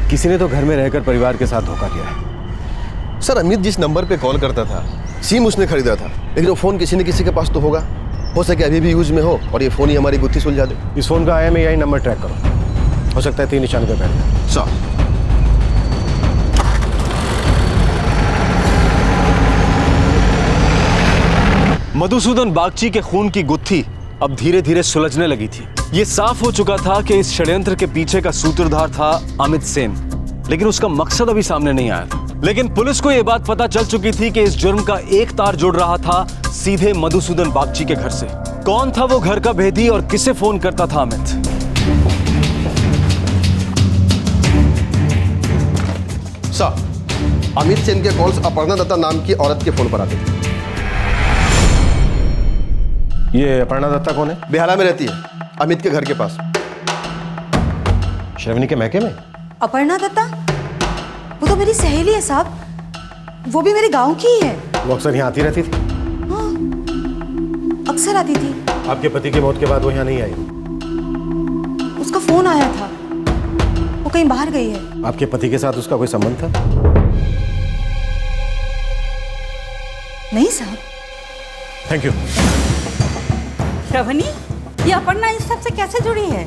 किसी ने तो घर में रहकर परिवार के साथ धोखा किया है। सर, अमित जिस नंबर पे कॉल करता था सिम उसने खरीदा था, लेकिन वो फोन किसी न किसी के पास तो होगा। हो सके अभी भी यूज में हो और ये फोन ही हमारी गुत्थी सुलझा दे। इस फोन का IMEI नंबर ट्रैक करो, हो सकता है 3 निशान पे बैठ जाए। सर, मधुसूदन बागची के खून की गुत्थी अब धीरे धीरे सुलझने लगी थी। ये साफ हो चुका था कि इस षड्यंत्र के पीछे का सूत्रधार था अमित सेन, लेकिन उसका मकसद अभी सामने नहीं आया था। लेकिन पुलिस को यह बात पता चल चुकी थी कि इस जुर्म का एक तार जुड़ रहा था सीधे मधुसूदन बागची के घर से। कौन था वो घर का भेदी और किसे फोन करता था अमित? सर, अमित सेन के कॉल्स अपर्णा दत्ता नाम की औरत के फोन पर आते थे। ये अपर्णा दत्ता कौन है? बेहाला में रहती है, अमित के घर के पास। श्रवणी के मैके में? अपर्णा दत्ता? वो तो मेरी सहेली है साहब, वो भी मेरे गांव की ही है। वो अक्सर यहाँ आती रहती थी? हाँ, अक्सर आती थी। आपके पति की मौत के बाद वो यहाँ नहीं आई? उसका फोन आया था, वो कहीं बाहर गई है। आपके पति के साथ उसका कोई संबंध था? नहीं साहब। Thank you. श्रवणी, ये अपर्णा इस सब से कैसे जुड़ी है?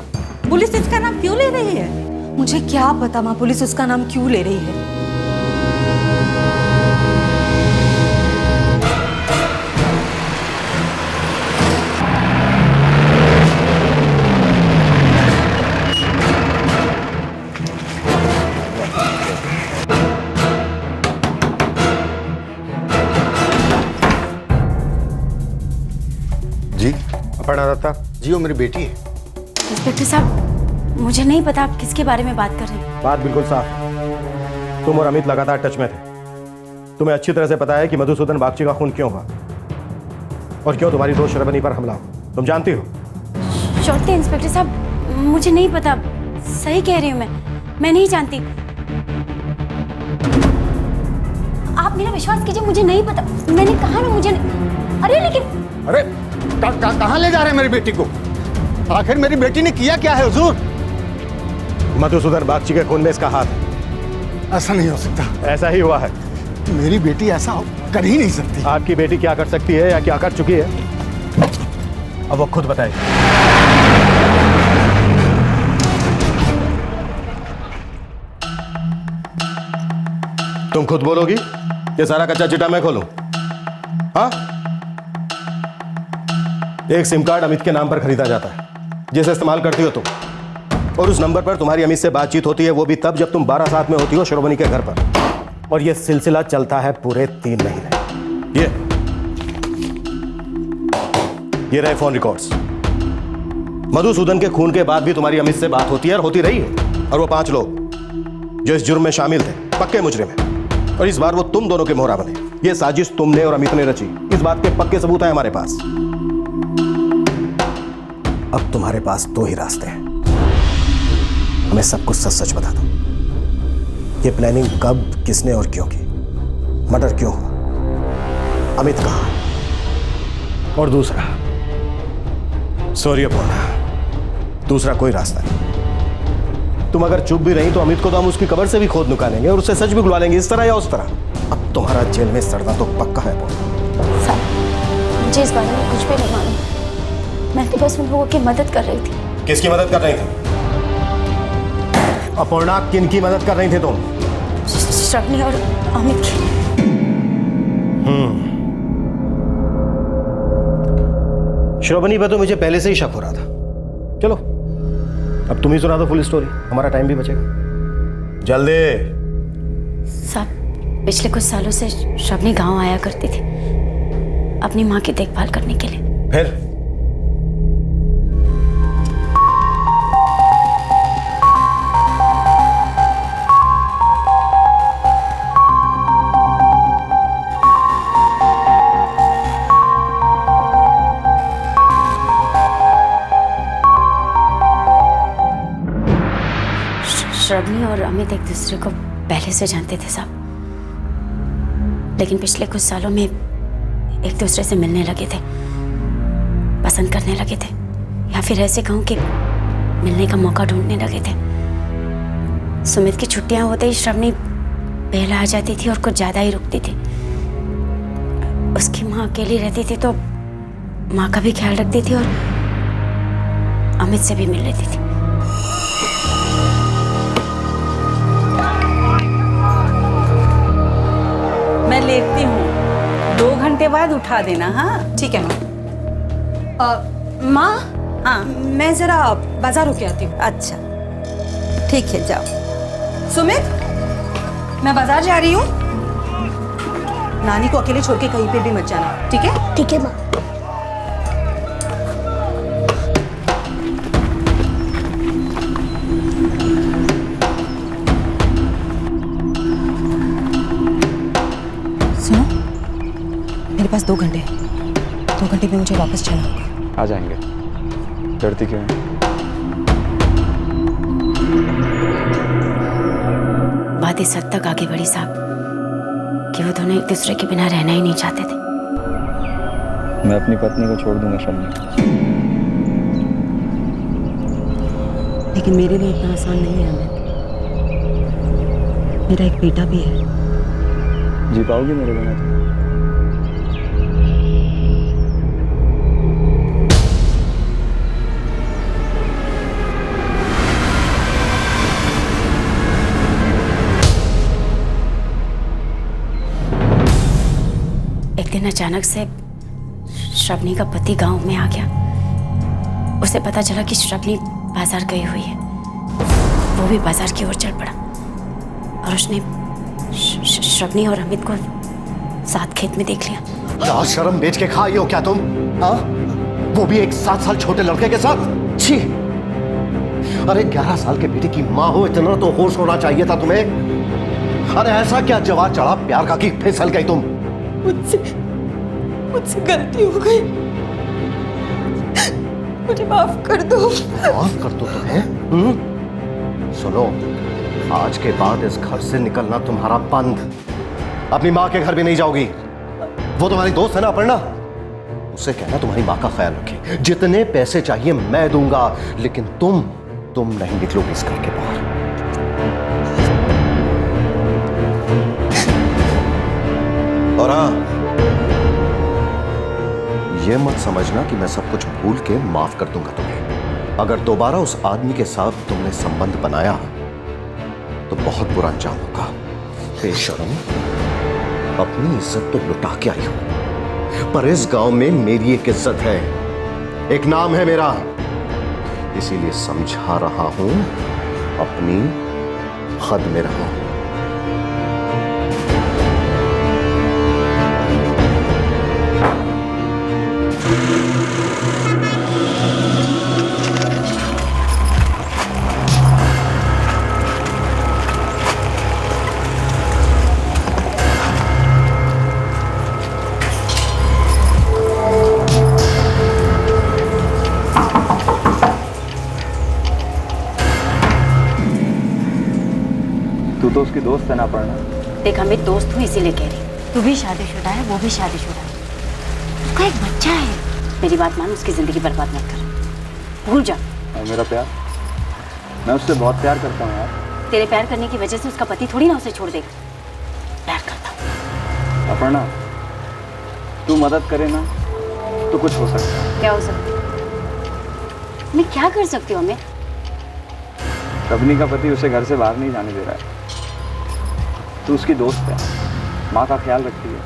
पुलिस इसका नाम क्यों ले रही है? मुझे क्या पता माँ, पुलिस उसका नाम क्यों ले रही है। जी? अपर्णा दत्ता? जी, वो मेरी बेटी है। इंस्पेक्टर साहब, मुझे नहीं पता आप किसके बारे में बात कर रहे हैं। बात बिल्कुल साफ है। तुम और अमित लगातार टच में थे। तुम्हें अच्छी तरह से पता है कि मधुसूदन बागची का खून क्यों हुआ और क्यों तुम्हारी दोस्त श्रवणी पर हमला हुआ। तुम जानती हो? छोड़ते इंस्पेक्टर साहब, मुझे नहीं पता। सही कह रही हूँ मैं नहीं जानती। आप मेरा विश्वास कीजिए, मुझे नहीं पता। मैंने कहा ना मुझे नहीं। अरे लेकिन अरे कहाँ ले जा रहे हैं मेरी बेटी को? आखिर मेरी बेटी ने किया क्या है हुजूर? मधुसूदन बागची के खून में इसका हाथ है। ऐसा नहीं हो सकता। ऐसा ही हुआ है। मेरी बेटी ऐसा कर ही नहीं सकती। आपकी बेटी क्या कर सकती है या क्या कर चुकी है, अब वो खुद बताएगी। तुम खुद बोलोगी ये सारा कच्चा चिट्टा मैं खोलूं? हाँ, एक सिम कार्ड अमित के नाम पर खरीदा जाता है जिसे इस्तेमाल करती हो तुम, और उस नंबर पर तुम्हारी अमित से बातचीत होती है, वो भी तब जब तुम 12 साथ में होती हो श्रवणी के घर पर। और यह सिलसिला चलता है पूरे 3 महीने। ये रहे फोन रिकॉर्ड्स। मधुसूदन के खून के बाद भी तुम्हारी अमित से बात होती है और होती रही है। और वो 5 लोग जो इस जुर्म में शामिल थे, पक्के मुजरिम हैं, और इस बार वो तुम दोनों के मोहरा बने। ये साजिश तुमने और अमित ने रची, इस बात के पक्के सबूत हैं हमारे पास। अब तुम्हारे पास 2 ही रास्ते हैं, हमें सब कुछ सच सच बता दो। ये प्लानिंग कब, किसने और क्यों की? मर्डर क्यों हुआ? अमित कहाँ? और दूसरा, सूर्यपूर्ण। दूसरा कोई रास्ता नहीं। तुम अगर चुप भी रही तो अमित को तो हम उसकी कब्र से भी खोद निकालेंगे और उससे सच भी बुलवा लेंगे, इस तरह या उस तरह। अब तुम्हारा जेल में सड़ना तो पक्का है। मुझे इस बारे में कुछ भी नहीं मालूम। मैं तो बस उन लोगों की मदद कर रही थी। किसकी मदद कर रही थी? अपूर्णा, किन की मदद कर रही थी तुम? श्रवणी और अमित की। श्रवणी पर तो मुझे पहले से ही शक हो रहा था। चलो अब तुम ही सुना दो फुल स्टोरी, हमारा टाइम भी बचेगा। जल्दी। साहब, पिछले कुछ सालों से श्रवणी गांव आया करती थी अपनी माँ की देखभाल करने के लिए। फिर? श्रवणी और अमित एक दूसरे को पहले से जानते थे साहब, लेकिन पिछले कुछ सालों में एक दूसरे से मिलने लगे थे, पसंद करने लगे थे, या फिर ऐसे कहूं कि मिलने का मौका ढूंढने लगे थे। सुमित की छुट्टियां होते ही श्रवणी पहला आ जाती थी और कुछ ज्यादा ही रुकती थी। उसकी माँ अकेली रहती थी तो माँ का भी ख्याल रखती थी और अमित से भी मिल लेती थी। मैं लेटती हूँ, 2 घंटे बाद उठा देना। हाँ ठीक है माँ। माँ, हाँ, मैं जरा बाजार होके आती हूँ। अच्छा ठीक है, जाओ। सुमित, मैं बाजार जा रही हूँ, नानी को अकेले छोड़ के कहीं पे भी मत जाना, ठीक है? ठीक है माँ। सुनो, मेरे पास 2 घंटे हैं। 2 घंटे में मुझे वापस जाना होगा। आ जाएंगे, डरती क्यों है? बात इस हद तक आगे बढ़ी साहब कि वो दोनों एक दूसरे के बिना रहना ही नहीं चाहते थे। मैं अपनी पत्नी को छोड़ दूंगा श्रवणी, लेकिन मेरे लिए इतना आसान नहीं है अमित। मेरा एक बेटा भी है। जी पाओगी मेरे बिना तो? एक दिन अचानक से श्रवणी का पति गांव में आ गया। उसे पता चला कि श्रवणी बाजार गई हुई है। वो भी बाजार की ओर चल पड़ा और उसने श्रवणी और अमित को साथ खेत में देख लिया। क्या शर्म बेच के खाई हो क्या तुम? हाँ, वो भी एक 7 साल छोटे लड़के के साथ? छी! अरे 11 साल के बेटे की माँ हो, इतना तो होश होना चाहिए था तुम्हें। अरे ऐसा क्या जवाब चढ़ा प्यार का कि फिसल गई तुम? मुझसे गलती हो गई, मुझे माफ कर दो। माफ कर दो तुम्हें? सुनो, आज के बाद इस घर से निकलना तुम्हारा बंद। अपनी माँ के घर भी नहीं जाओगी। वो तुम्हारी दोस्त है ना अपर्णा, उससे कहना तुम्हारी माँ का ख्याल रखे। जितने पैसे चाहिए मैं दूंगा, लेकिन तुम नहीं निकलोगी इस घर के बाहर। और हाँ, ये मत समझना कि मैं सब कुछ भूल के माफ कर दूंगा तुम्हें। अगर दोबारा उस आदमी के साथ तुमने संबंध बनाया तो बहुत बुरा अंजाम होगा। बेशर्म, अपनी इज्जत तो लुटा के आई हो, पर इस गांव में मेरी एक इज्जत है, एक नाम है मेरा, इसीलिए समझा रहा हूं, अपनी हद में रहो। तू तो उसकी दोस्त है ना अपर्णा। देख अमित, दोस्त हूँ इसीलिए कह रही। तू भी शादीशुदा है, वो भी शादीशुदा है, उसका एक बच्चा है। मेरी बात मान, उसकी जिंदगी बर्बाद मत कर, भूल जा। और मेरा प्यार, मैं उससे बहुत प्यार करता हूँ यार। तेरे प्यार करने की वजह से उसका पति थोड़ी ना उसे छोड़ देगा। प्यार करता हूँ। अपर्णा, तू मदद करे ना तो कुछ हो सकता है। क्या हो सकता है? मैं क्या कर सकती हूँ अमित? रवनी का पति उसे घर से बाहर नहीं जाने दे रहा है। तू उसकी दोस्त है, माँ का ख्याल रखती है,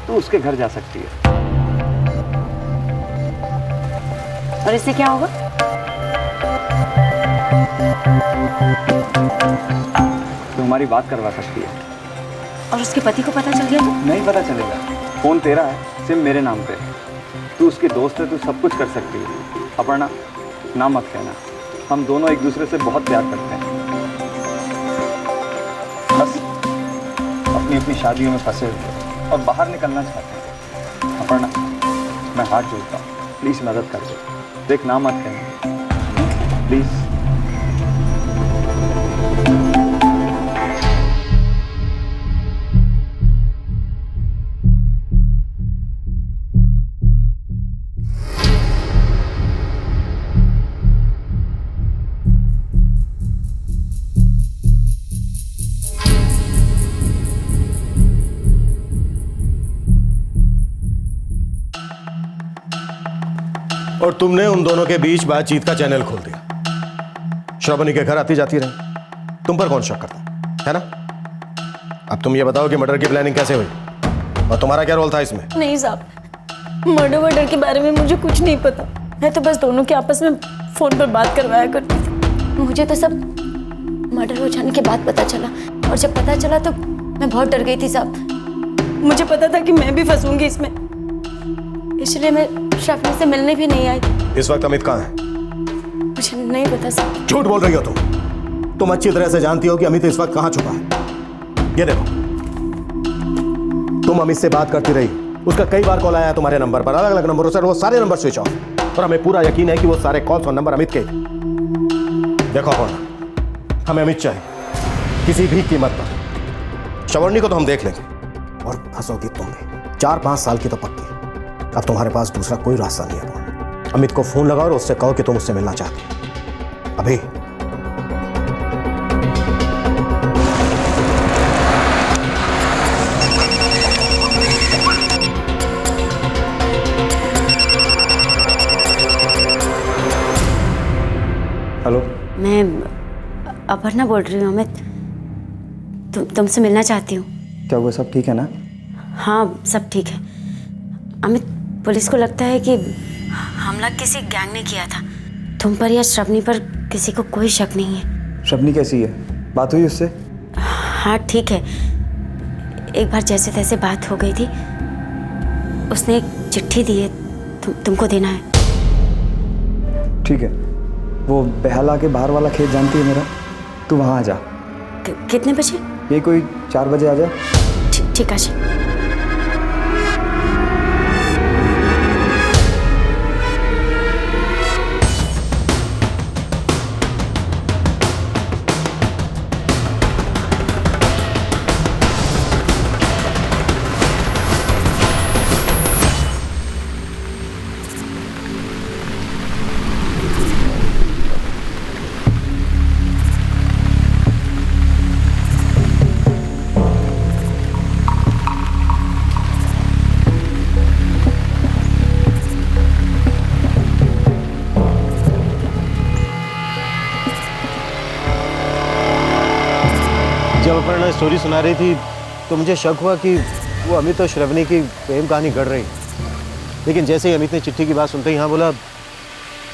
तू उसके घर जा सकती है। और इससे क्या होगा? तू हमारी बात करवा सकती है। और उसके पति को पता चल गया तो? नहीं पता चलेगा, फोन तेरा है, सिम मेरे नाम पे। तू उसकी दोस्त है, तू सब कुछ कर सकती है। अपर्णा, ना मत कहना, हम दोनों एक दूसरे से बहुत प्यार करते हैं। बस अपनी अपनी शादियों में फंसे हुए और बाहर निकलना चाहते हैं। अपर्णा, मैं हाथ जोड़ता हूँ, प्लीज मदद कर दो। देख, ना मत कहना प्लीज। और तुमने उन दोनों के बीच बातचीत का चैनल खोल दिया। श्रावणी के घर आती जाती रही, तुम पर कौन शक करता है ना? अब तुम ये बताओ कि मर्डर की प्लानिंग कैसे हुई और तुम्हारा क्या रोल था इसमें? नहीं साहब, मर्डर के बारे में मुझे कुछ नहीं पता। मैं तो बस दोनों के आपस में फोन पर बात करवाया करती थी। मुझे तो सब मर्डर हो जाने के बाद पता चला, और जब पता चला तो मैं बहुत डर गई थी साहब। मुझे पता था कि मैं भी फंसूंगी इसमें, इसलिए मैं श्रावणी से मिलने भी नहीं आई। इस वक्त अमित कहाँ है? मुझे नहीं पता साहब। झूठ बोल रही हो तुम अच्छी तरह से जानती हो कि अमित इस वक्त कहाँ छुपा है। ये देखो, तुम अमित से बात करती रही, उसका कई बार कॉल आया तुम्हारे नंबर पर, अलग अलग नंबरों से, वो सारे नंबर स्विच ऑफ, और हमें पूरा यकीन है कि वो सारे कॉल्स और नंबर अमित के। देखो अपर्णा, हमें अमित चाहिए किसी भी कीमत पर। श्रावणी को तो हम देख लेंगे, और फंसोगी तुम भी, 4-5 साल की तो पक्की। अब तुम्हारे पास दूसरा कोई रास्ता नहीं है। अमित को फोन लगाओ और उससे कहो कि तुम उससे मिलना चाहते हो अभी। हेलो, मैं अपर्णा बोल रही हूँ अमित। तुमसे मिलना चाहती हूँ। क्या हुआ, सब ठीक है ना? हाँ, सब ठीक है अमित। पुलिस को लगता है कि हमला किसी गैंग ने किया था। तुम पर या श्रावणी पर किसी को कोई शक नहीं है। श्रावणी कैसी है? बात हुई उससे? हाँ ठीक है, एक बार जैसे तैसे बात हो गई थी। उसने एक चिट्ठी दी है, तुमको देना है। ठीक है, वो बेहाला के बाहर वाला खेत जानती है मेरा, तू वहाँ आ जा। कितने बजे? ये कोई 4 बजे आ जा। ठीक है। अपर्णा स्टोरी सुना रही थी तो मुझे शक हुआ कि वो अमित और श्रवणी की प्रेम कहानी गढ़ रही। लेकिन जैसे ही अमित ने चिट्ठी की बात सुनते ही हाँ बोला,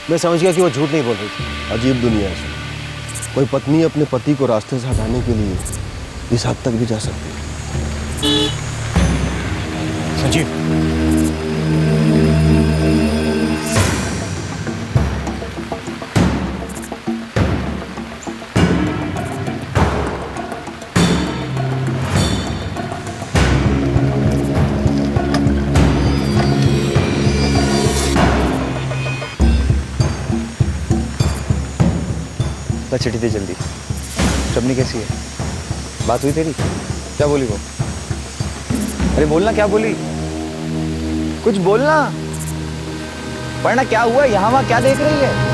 मैं समझ गया कि वो झूठ नहीं बोल रही थी। अजीब दुनिया है। कोई पत्नी अपने पति को रास्ते से हटाने के लिए इस हद तक भी जा सकती है। संजीव, चिट्ठी दे जल्दी। श्रवणी कैसी है? बात हुई तेरी? क्या बोली वो? अरे बोलना, क्या बोली? कुछ बोलना। वरना क्या हुआ? यहाँ वहाँ क्या देख रही है?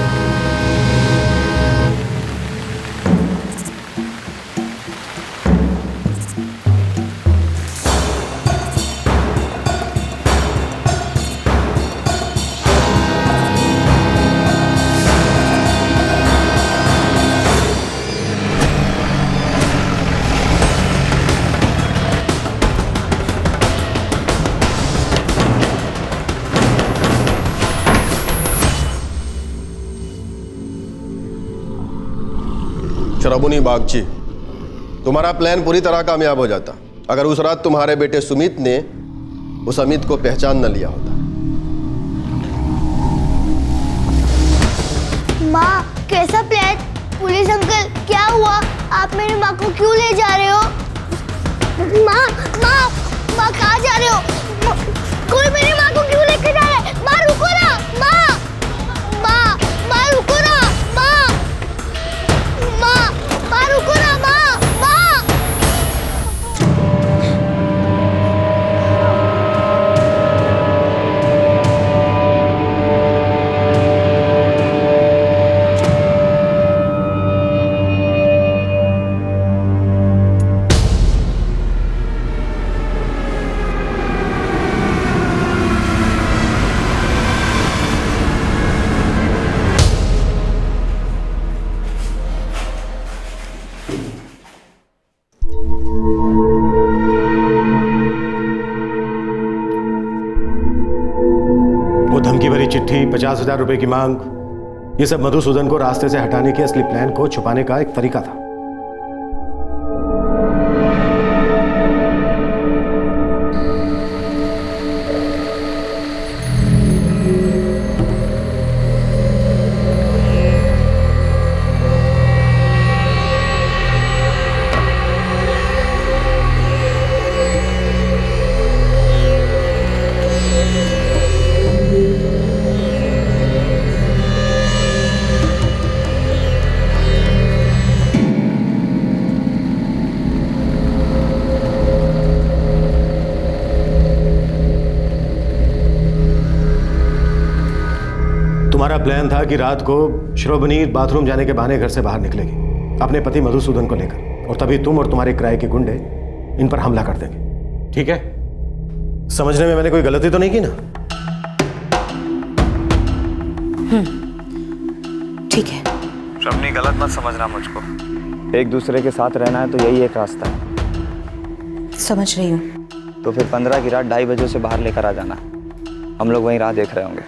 श्रवणी बागची, तुम्हारा प्लान पूरी तरह कामयाब हो जाता अगर उस रात तुम्हारे बेटे सुमित ने उस अमित को पहचान न लिया होता। माँ, कैसा प्लान? पुलिस अंकल, क्या हुआ? आप मेरी माँ को क्यों ले जा रहे हो? माँ, माँ, माँ कहाँ जा रहे हो? कोई मेरी माँ को क्यों लेके जा रहा है? माँ रुको ना, माँ, माँ, माँ रुको ना, माँ, माँ, माँ रुको ना, माँ, माँ। धमकी भरी चिट्ठी, 50,000 रुपए की मांग, ये सब मधुसूदन को रास्ते से हटाने के असली प्लान को छुपाने का एक तरीका था। तुम्हारा प्लान था कि रात को श्रवणी बाथरूम जाने के बहाने घर से बाहर निकलेगी अपने पति मधुसूदन को लेकर, और तभी तुम और तुम्हारे किराए के गुंडे इन पर हमला कर देंगे। ठीक है? समझने में मैंने कोई गलती तो नहीं की ना? ठीक है। श्रवणी, गलत मत समझना मुझको। एक दूसरे के साथ रहना है तो यही एक रास्ता है। समझ रही हूँ। तो फिर 15 की रात 2:30 बजे से बाहर लेकर आ जाना। हम लोग वहीं राह देख रहे होंगे।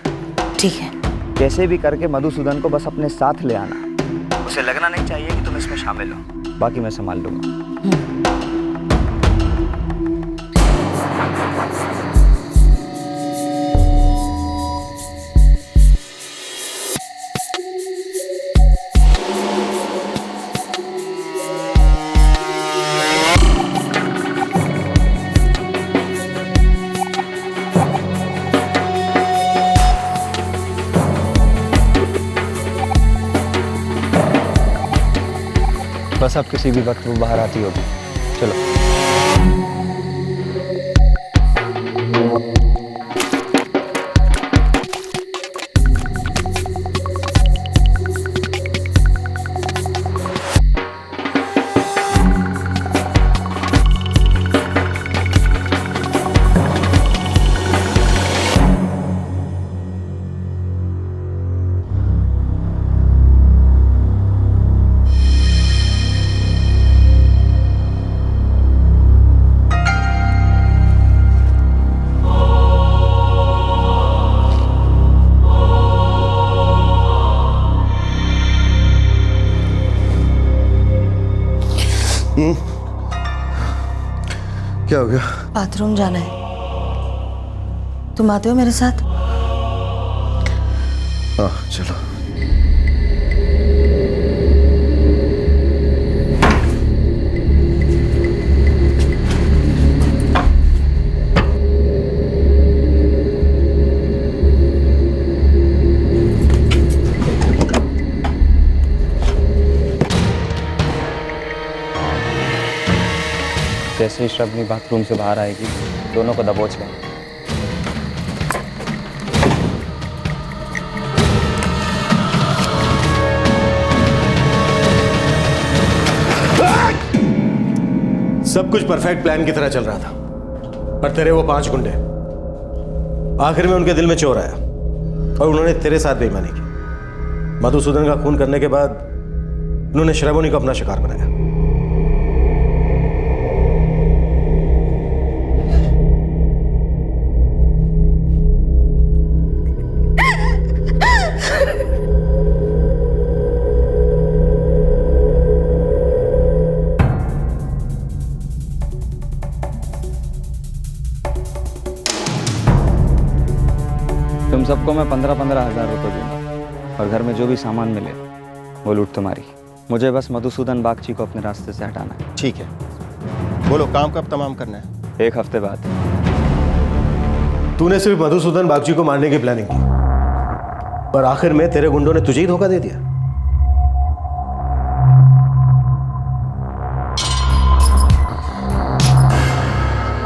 ठीक है। कैसे भी करके मधुसूदन को बस अपने साथ ले आना। उसे लगना नहीं चाहिए कि तुम इसमें शामिल हो। बाकी मैं संभाल लूंगा। बस अब किसी भी वक्त वो बाहर आती होगी। चलो। हो गया? बाथरूम जाना है, तुम आते हो मेरे साथ? हाँ चलो। जैसे ही श्रवणी बाथरूम से बाहर आएगी, दोनों को दबोच लें। सब कुछ परफेक्ट प्लान की तरह चल रहा था, पर तेरे वो 5 गुंडे, आखिर में उनके दिल में चोर आया और उन्होंने तेरे साथ बेईमानी की। मधुसूदन का खून करने के बाद उन्होंने श्रवणी को अपना शिकार बनाया। तुम सबको मैं 15-15 हज़ार रुपये दूंगा और घर में जो भी सामान मिले वो लूट तुम्हारी। मुझे बस मधुसूदन बागची को अपने रास्ते से हटाना है। ठीक है, बोलो काम कब तमाम करना है? 1 हफ्ते बाद। तूने सिर्फ मधुसूदन बागची को मारने की प्लानिंग की, पर आखिर में तेरे गुंडों ने तुझे ही धोखा दे दिया।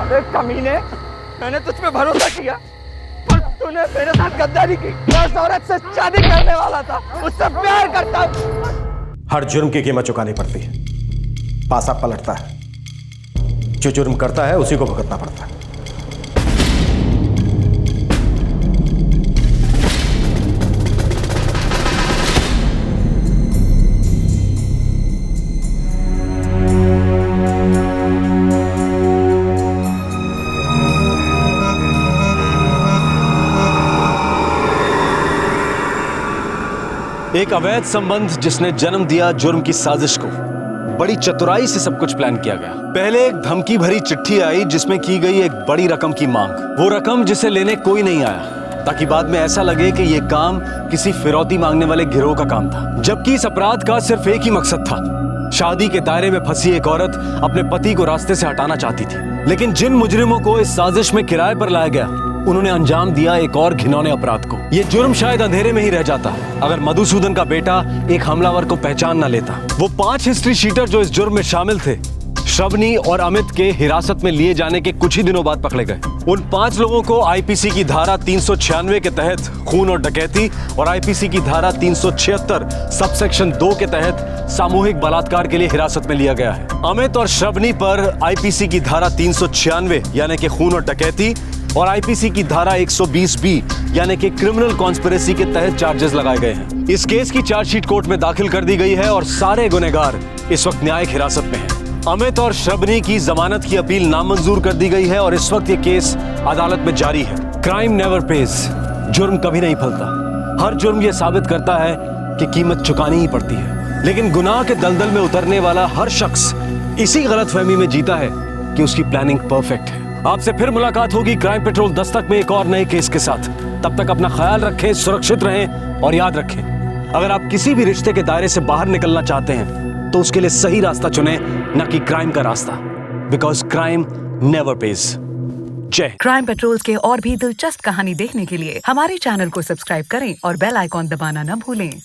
अबे कमीने, मैंने तुझ पे भरोसा किया और तूने मेरे साथ गद्दारी की। मैं उस औरत से शादी करने वाला था, उससे प्यार करता हूं। हर जुर्म की कीमत चुकानी पड़ती है, पासा पलटता है। जो जुर्म करता है उसी को भुगतना पड़ता है। एक अवैध संबंध जिसने जन्म दिया जुर्म की साजिश को। बड़ी चतुराई से सब कुछ प्लान किया गया। पहले एक धमकी भरी चिट्ठी आई जिसमें की गई एक बड़ी रकम की मांग। वो रकम जिसे लेने कोई नहीं आया, ताकि बाद में ऐसा लगे कि ये काम किसी फिरौती मांगने वाले गिरोह का काम था। जबकि इस अपराध का सिर्फ एक ही मकसद था, शादी के दायरे में फंसी एक औरत अपने पति को रास्ते से हटाना चाहती थी। लेकिन जिन मुजरिमों को इस साजिश में किराए पर लाया गया, उन्होंने अंजाम दिया एक और घिनौने अपराध को। ये जुर्म शायद अंधेरे में ही रह जाता अगर मधुसूदन का बेटा एक हमलावर को पहचान न लेता। वो 5 हिस्ट्री शीटर जो इस जुर्म में शामिल थे, श्रवणी और अमित के हिरासत में लिए जाने के कुछ ही दिनों बाद पकड़े गए। उन 5 लोगों को आईपीसी की धारा 396 के तहत खून और डकैती और आईपीसी की धारा 376 सबसेक्शन 2 के तहत सामूहिक बलात्कार के लिए हिरासत में लिया गया है। अमित और श्रवणी पर आईपीसी की धारा 396 यानी कि खून और डकैती और आईपीसी की धारा 120B यानी कि क्रिमिनल कॉन्स्पिरेसी के तहत चार्जेस लगाए गए हैं। इस केस की चार्जशीट कोर्ट में दाखिल कर दी गई है और सारे गुनहगार इस वक्त न्यायिक हिरासत में हैं। अमित और श्रवणी की जमानत की अपील नामंजूर कर दी गई है और इस वक्त ये केस अदालत में जारी है। क्राइम नेवर पेज, जुर्म कभी नहीं फलता। हर जुर्म ये साबित करता है कि कीमत चुकानी ही पड़ती है। लेकिन गुनाह के दलदल में उतरने वाला हर शख्स इसी गलतफहमी में जीता है कि उसकी प्लानिंग परफेक्ट है। आपसे फिर मुलाकात होगी क्राइम पेट्रोल दस्तक में एक और नए केस के साथ। तब तक अपना ख्याल रखें, सुरक्षित रहें और याद रखें, अगर आप किसी भी रिश्ते के दायरे से बाहर निकलना चाहते हैं तो उसके लिए सही रास्ता चुनें, न कि क्राइम का रास्ता, बिकॉज क्राइम नेवर पेज। जय। क्राइम पेट्रोल के और भी दिलचस्प कहानी देखने के लिए हमारे चैनल को सब्सक्राइब करें और बेल आइकॉन दबाना न भूलें।